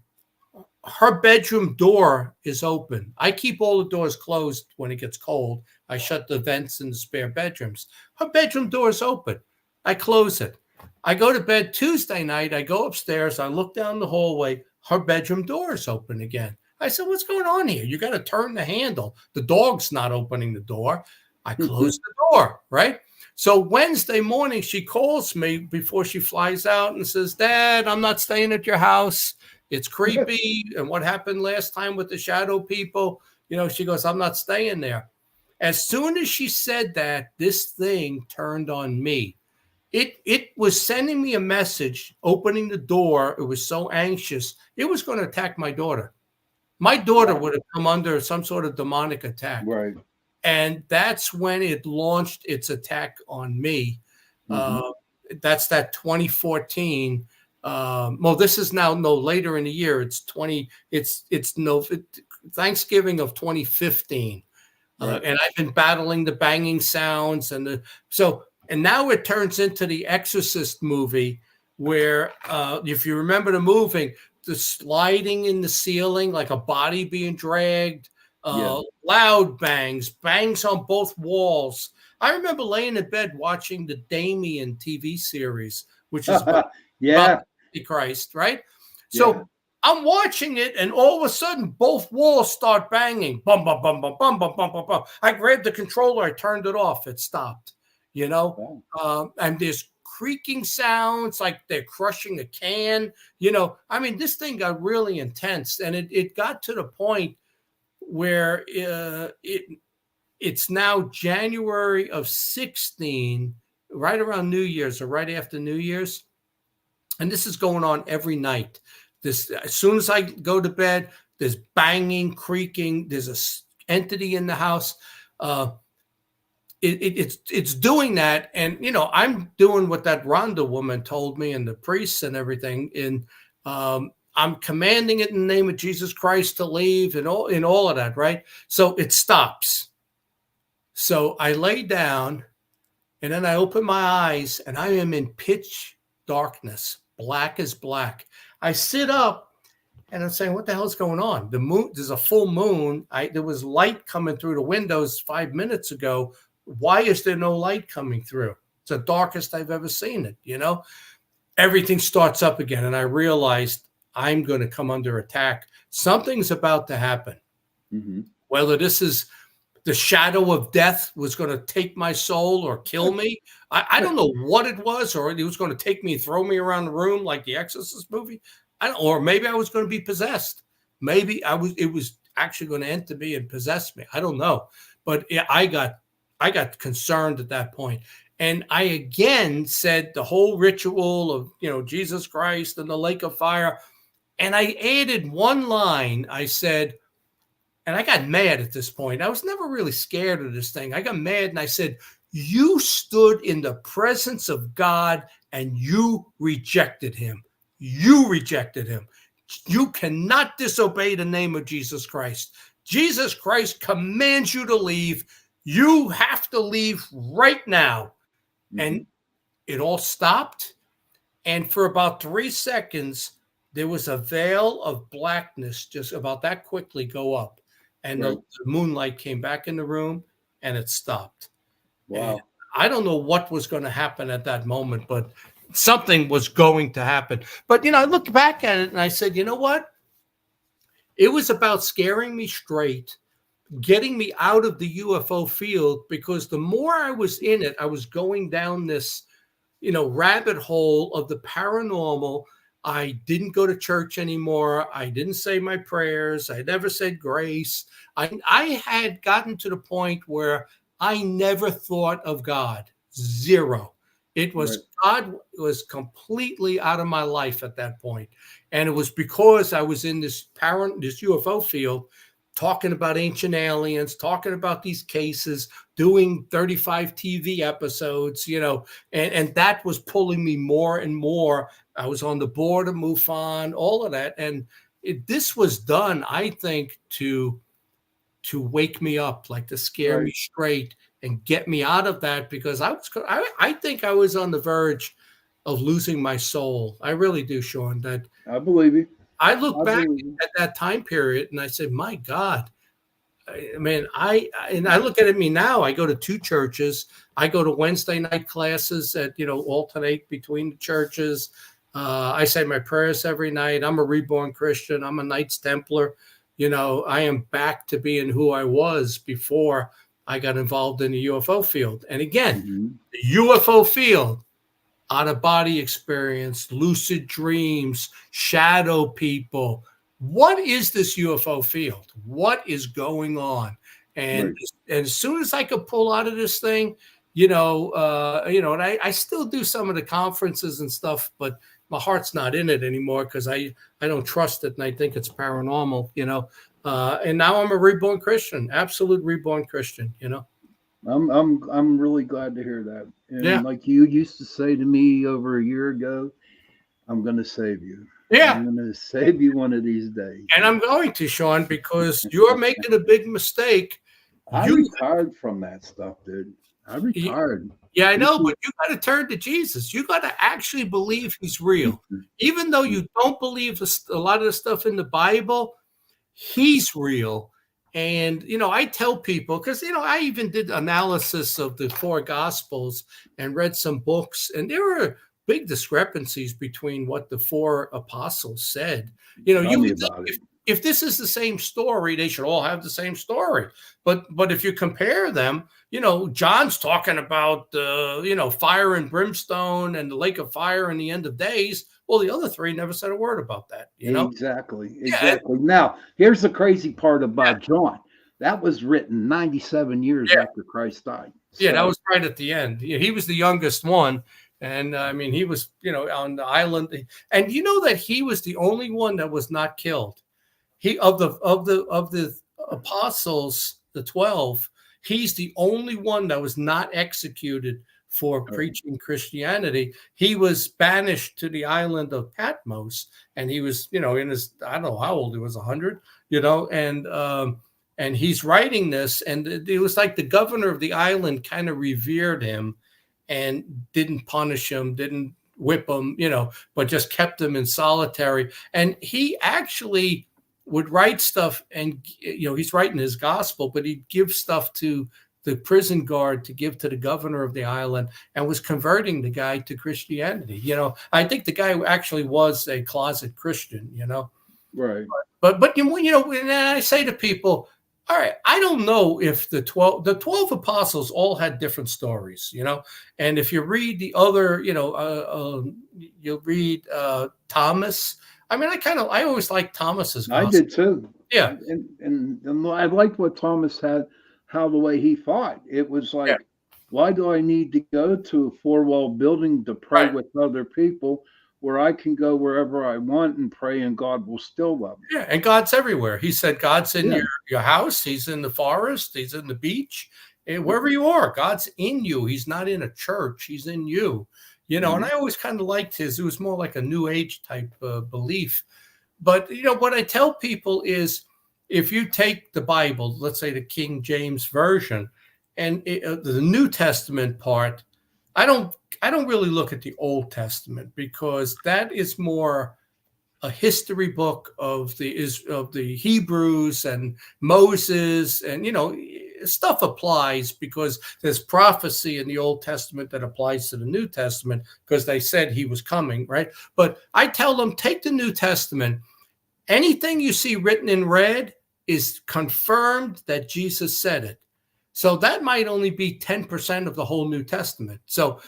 Her bedroom door is open. I keep all the doors closed when it gets cold. I shut the vents in the spare bedrooms. Her bedroom door is open. I close it. I go to bed Tuesday night. I go upstairs. I look down the hallway. Her bedroom door is open again. I said, what's going on here? You got to turn the handle. The dog's not opening the door. I close the door, right? So Wednesday morning, she calls me before she flies out and says, Dad, I'm not staying at your house. It's creepy. And what happened last time with the shadow people? You know, she goes, I'm not staying there. As soon as she said that, this thing turned on me. It was sending me a message, opening the door. It was so anxious. It was going to attack my daughter. My daughter would have come under some sort of demonic attack. Right. And that's when it launched its attack on me. That's that 2014. Well, this is now later in the year. It's Thanksgiving of 2015. Right. And I've been battling the banging sounds and now it turns into the Exorcist movie where, if you remember the movie, the sliding in the ceiling, like a body being dragged, loud bangs on both walls. I remember laying in bed watching the Damien TV series, which is about Christ, right? So I'm watching it, and all of a sudden, both walls start banging. Bum, bum, bum, bum, bum, bum, bum, bum, bum. I grabbed the controller. I turned it off. It stopped. You know, and there's creaking sounds like they're crushing a can. You know, I mean, this thing got really intense, and it got to the point where it's now January of 16, right around New Year's or right after New Year's, and this is going on every night. As soon as I go to bed, there's banging, creaking. There's a entity in the house. It's doing that, and you know, I'm doing what that Rhonda woman told me, and the priests and everything. And I'm commanding it in the name of Jesus Christ to leave, and all of that, right? So it stops. So I lay down, and then I open my eyes, and I am in pitch darkness, black as black. I sit up, and I'm saying, "What the hell is going on?" The moon. There's a full moon. There was light coming through the windows 5 minutes ago. Why is there no light coming through? It's the darkest I've ever seen it, you know? Everything starts up again, and I realized I'm going to come under attack. Something's about to happen. Whether this is the shadow of death was going to take my soul or kill me, I don't know what it was, or it was going to take me and throw me around the room like the Exorcist movie. Or maybe I was going to be possessed. Maybe it was actually going to enter me and possess me. I don't know. But I got concerned at that point. And I again said the whole ritual of, you know, Jesus Christ and the lake of fire. And I added one line. I said, and I got mad at this point. I was never really scared of this thing. I got mad and I said, you stood in the presence of God and you rejected him. You rejected him. You cannot disobey the name of Jesus Christ. Jesus Christ commands you to leave. You have to leave right now. And it all stopped. And for about 3 seconds, there was a veil of blackness just about that quickly go up. And the moonlight came back in the room and it stopped. Wow. And I don't know what was going to happen at that moment, but something was going to happen. But, you know, I looked back at it and I said, you know what? It was about scaring me straight, getting me out of the UFO field, because the more I was in it, I was going down this, you know, rabbit hole of the paranormal. I didn't go to church anymore. I didn't say my prayers. I never said grace. I had gotten to the point where I never thought of God. Zero. It was God was completely out of my life at that point. And it was because I was in this UFO field, talking about ancient aliens, talking about these cases, doing 35 TV episodes, and that was pulling me more and more. I was on the board of MUFON, all of that. And this was done, I think, to wake me up, like to scare me straight and get me out of that, because I think I was on the verge of losing my soul. I really do, Sean. That I believe you. I look back at that time period and I said, my God, I mean, I look at me now. I go to 2 churches. I go to Wednesday night classes that, alternate between the churches. I say my prayers every night. I'm a reborn Christian. I'm a Knights Templar. I am back to being who I was before I got involved in the UFO field. And again, the UFO field, out-of-body experience, lucid dreams, shadow people. What is this UFO field? What is going on? And as soon as I could pull out of this thing, and I still do some of the conferences and stuff, but my heart's not in it anymore because I don't trust it and I think it's paranormal, and now I'm a reborn Christian, absolute reborn Christian, I'm really glad to hear that. And like you used to say to me over a year ago, I'm going to save you. Yeah. I'm going to save you one of these days. And I'm going to, Sean, because you're making a big mistake. I retired from that stuff, dude. I retired. Yeah, I know, but you got to turn to Jesus. You got to actually believe he's real. Even though you don't believe a lot of the stuff in the Bible, he's real. And, I tell people, because, I even did analysis of the 4 Gospels and read some books, and there were big discrepancies between what the 4 apostles said. If this is the same story, they should all have the same story. But if you compare them, John's talking about, fire and brimstone and the lake of fire and the end of days. Well, the other 3 never said a word about that. Exactly. Now, here's the crazy part about John. That was written 97 years after Christ died. Yeah, that was right at the end. He was the youngest one. And he was, on the island. And you know that he was the only one that was not killed. He of the apostles, the 12, he's the only one that was not executed for preaching Christianity. He was banished to the island of Patmos, and he was, in his, I don't know how old he was, 100, and he's writing this, and it was like the governor of the island kind of revered him and didn't punish him, didn't whip him, but just kept him in solitary. And he actually would write stuff, and he's writing his gospel, but he'd give stuff to the prison guard to give to the governor of the island, and was converting the guy to Christianity. I think the guy actually was a closet Christian. Right. But and I say to people, all right, I don't know if the 12 apostles all had different stories, and if you read the other, you'll read Thomas. I always liked Thomas's gospel. I did too. Yeah. And I liked what Thomas had, how the way he thought. It was like, why do I need to go to a 4-wall building to pray with other people where I can go wherever I want and pray and God will still love me? Yeah, and God's everywhere. He said God's in your house. He's in the forest. He's in the beach. And wherever you are, God's in you. He's not in a church. He's in you. And I always kind of liked his. It was more like a New Age type belief. But, what I tell people is, if you take the Bible, let's say the King James Version, and the New Testament part, I don't really look at the Old Testament, because that is more a history book of the Hebrews and Moses, and stuff applies because there's prophecy in the Old Testament that applies to the New Testament because they said he was coming, right? But I tell them, take the New Testament. Anything you see written in red is confirmed that Jesus said it. So that might only be 10% of the whole New Testament. So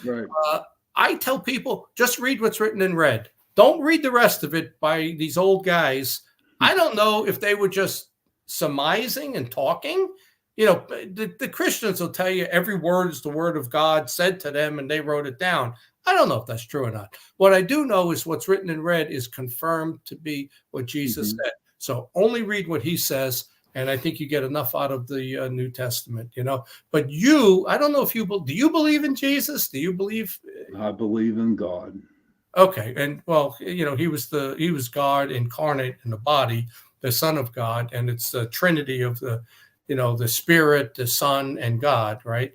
I tell people, just read what's written in red. Don't read the rest of it by these old guys. I don't know if they were just surmising and talking. The Christians will tell you every word is the word of God said to them and they wrote it down. I don't know if that's true or not. What I do know is what's written in red is confirmed to be what Jesus said. So only read what he says. And I think you get enough out of the New Testament, But I don't know if do you believe in Jesus? Do you believe? I believe in God. Okay. And well, he was God incarnate in the body, the Son of God. And it's the Trinity of the Spirit, the Son, and God, right?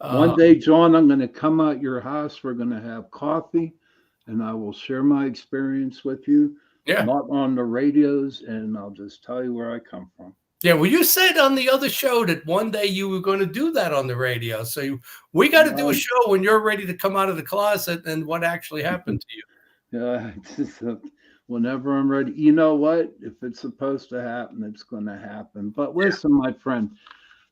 One day, John, I'm going to come out your house. We're going to have coffee, and I will share my experience with you. Yeah. Not on the radios, and I'll just tell you where I come from. Yeah, well, you said on the other show that one day you were going to do that on the radio. So we got to do a show when you're ready to come out of the closet and what actually happened to you. Yeah, whenever I'm ready. You know what? If it's supposed to happen, it's going to happen. But listen, my friend,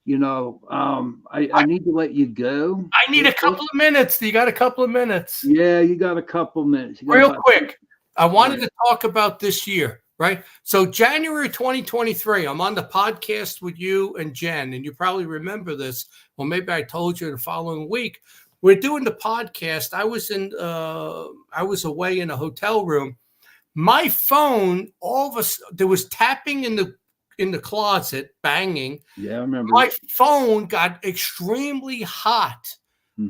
I need to let you go. I need a couple of minutes. You got a couple of minutes? Yeah, you got a couple of minutes. Real quick, I wanted to talk about this year, right? So January 2023, I'm on the podcast with you and Jen, and you probably remember this. Well, maybe I told you the following week. We're doing the podcast. I was away in a hotel room. My phone, there was tapping in the closet, banging. Yeah, I remember. My phone got extremely hot.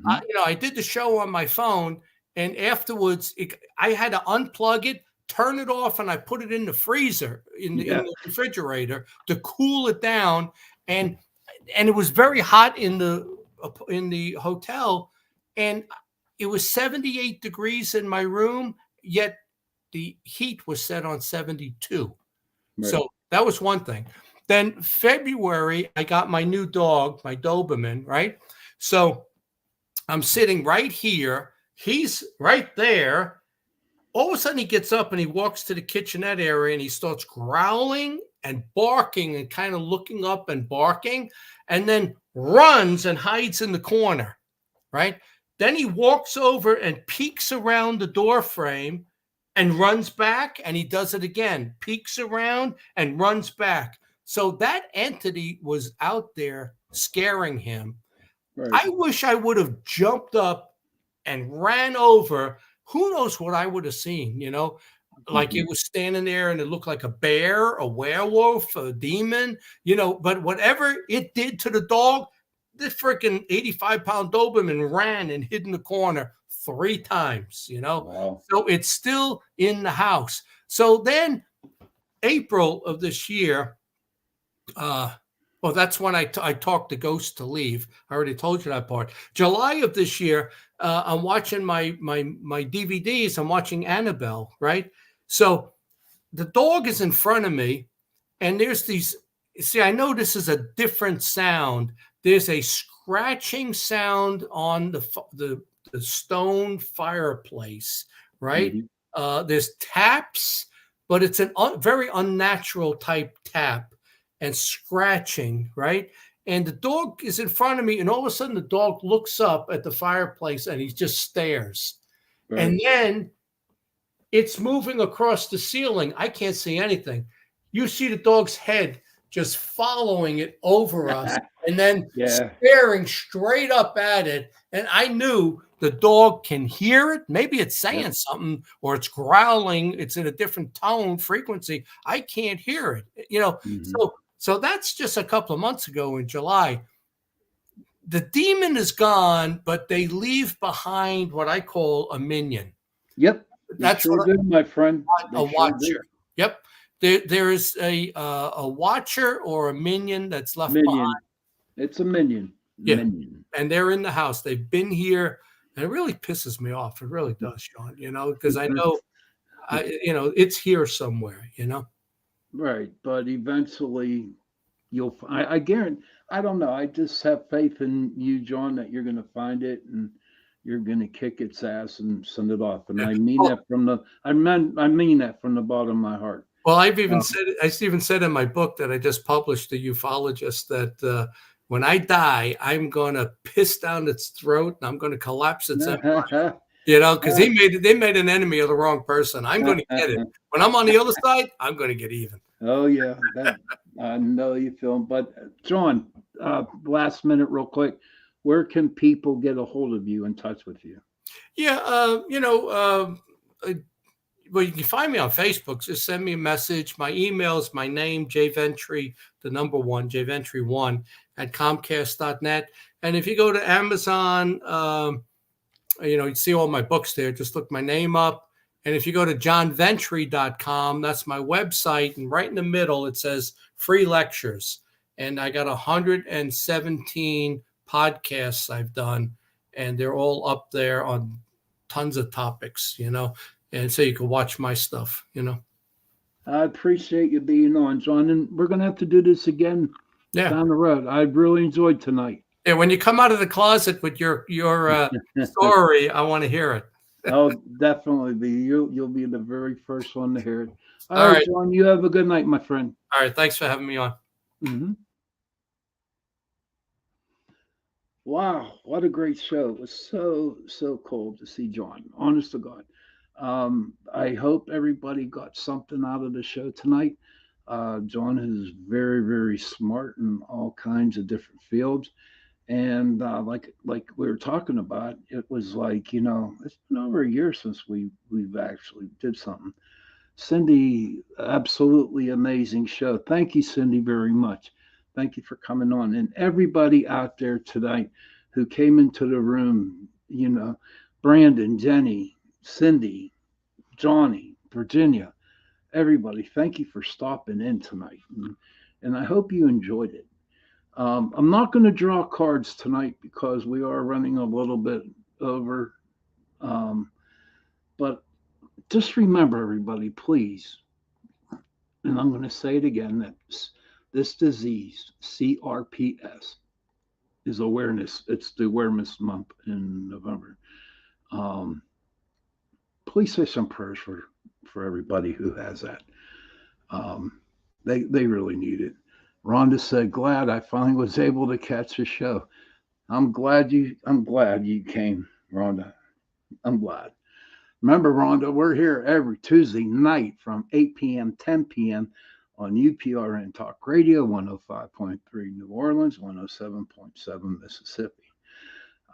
I did the show on my phone, and afterwards, I had to unplug it, turn it off, and I put it in the freezer, in the refrigerator to cool it down. And it was very hot in the hotel, and it was 78 degrees in my room, yet the heat was set on 72. Right. So that was one thing. Then February, I got my new dog, my Doberman, right? So I'm sitting right here. He's right there. All of a sudden, he gets up and he walks to the kitchenette area and he starts growling and barking and kind of looking up and barking, and then runs and hides in the corner, right? Then he walks over and peeks around the door frame and runs back, and he does it again, peeks around and runs back. So that entity was out there scaring him. Right. I wish I would have jumped up and ran over. Who knows what I would have seen, like it was standing there and it looked like a bear, a werewolf, a demon, but whatever it did to the dog, this freaking 85-pound Doberman ran and hid in the corner 3 times, Wow. So it's still in the house. So then April of this year, that's when I talked the ghost to leave. I already told you that part. July of this year, I'm watching my DVDs. I'm watching Annabelle, right? So the dog is in front of me, and there's these. See, I know this is a different sound. There's a scratching sound on the stone fireplace, right? Mm-hmm. There's taps, but it's a very unnatural type tap and scratching, right? And the dog is in front of me, and all of a sudden the dog looks up at the fireplace and he just stares. Right. And then it's moving across the ceiling. I can't see anything. You see the dog's head just following it over us and then staring straight up at it. And I knew the dog can hear it. Maybe it's saying something, or it's growling. It's in a different tone, frequency. I can't hear it, Mm-hmm. So that's just a couple of months ago in July. The demon is gone, but they leave behind what I call a minion. Yep. That's sure what my friend. A watcher. Yep. There is a watcher or a minion that's left behind. It's a minion. Yeah. Minion. And they're in the house. They've been here, and it really pisses me off. It really does, Sean, because I know, it's here somewhere, Right. But eventually I guarantee, I don't know. I just have faith in you, John, that you're going to find it and you're going to kick its ass and send it off. And I mean that I mean that from the bottom of my heart. Well, I even said in my book that I just published, The Ufologist, that when I die, I'm going to piss down its throat and I'm going to collapse its empire. Because they made an enemy of the wrong person. I'm going to get it. When I'm on the other side, I'm going to get even. Oh yeah, that I know you feel. But John, last minute, real quick, where can people get a hold of you, in touch with you? Yeah, well, you can find me on Facebook. Just send me a message. My email is my name, jventre, the number one, jventre1 at comcast.net. And if you go to Amazon, you see all my books there. Just look my name up. And if you go to johnventre.com, that's my website. And right in the middle, it says free lectures. And I got 117 podcasts I've done. And they're all up there on tons of topics, and so you can watch my stuff, I appreciate you being on, John, and we're going to have to do this again down the road. I really enjoyed tonight. Yeah, when you come out of the closet with your story, I want to hear it. I'll definitely be. You'll be the very first one to hear it. All right, John, you have a good night, my friend. All right, thanks for having me on. Mm-hmm. Wow, what a great show. It was so cool to see John, honest to God. I hope everybody got something out of the show tonight. John is very, very smart in all kinds of different fields. And like we were talking about, it was like, it's been over a year since we've actually did something. Cindy, absolutely amazing show. Thank you, Cindy, very much. Thank you for coming on. And everybody out there tonight who came into the room, Brandon, Jenny, Cindy, Johnny, Virginia, everybody, thank you for stopping in tonight. And I hope you enjoyed it. I'm not going to draw cards tonight because we are running a little bit over. But just remember, everybody, please, and I'm going to say it again, that this disease, CRPS, is awareness. It's the awareness month in November. Please say some prayers for everybody who has that. They really need it. Rhonda said, "Glad I finally was able to catch the show." I'm glad you came, Rhonda. I'm glad. Remember, Rhonda, we're here every Tuesday night from 8 p.m., 10 p.m. on UPRN Talk Radio, 105.3 New Orleans, 107.7 Mississippi.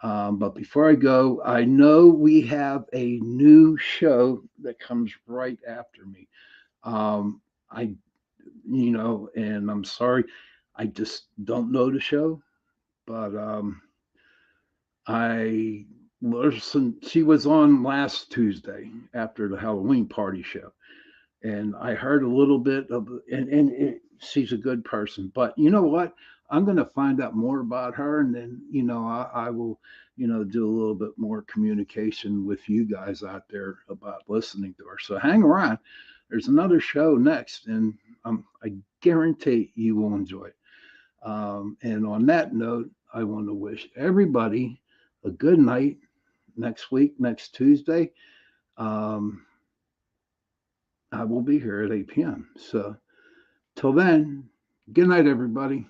But before I go, I know we have a new show that comes right after me. And I'm sorry, I just don't know the show, but I listened. She was on last Tuesday after the Halloween party show, and I heard a little bit of, she's a good person. But you know what? I'm going to find out more about her, and then I will do a little bit more communication with you guys out there about listening to her. So hang around. There's another show next, and I guarantee you will enjoy it. And on that note, I want to wish everybody a good night. Next week, next Tuesday, I will be here at 8 p.m. So till then, good night, everybody.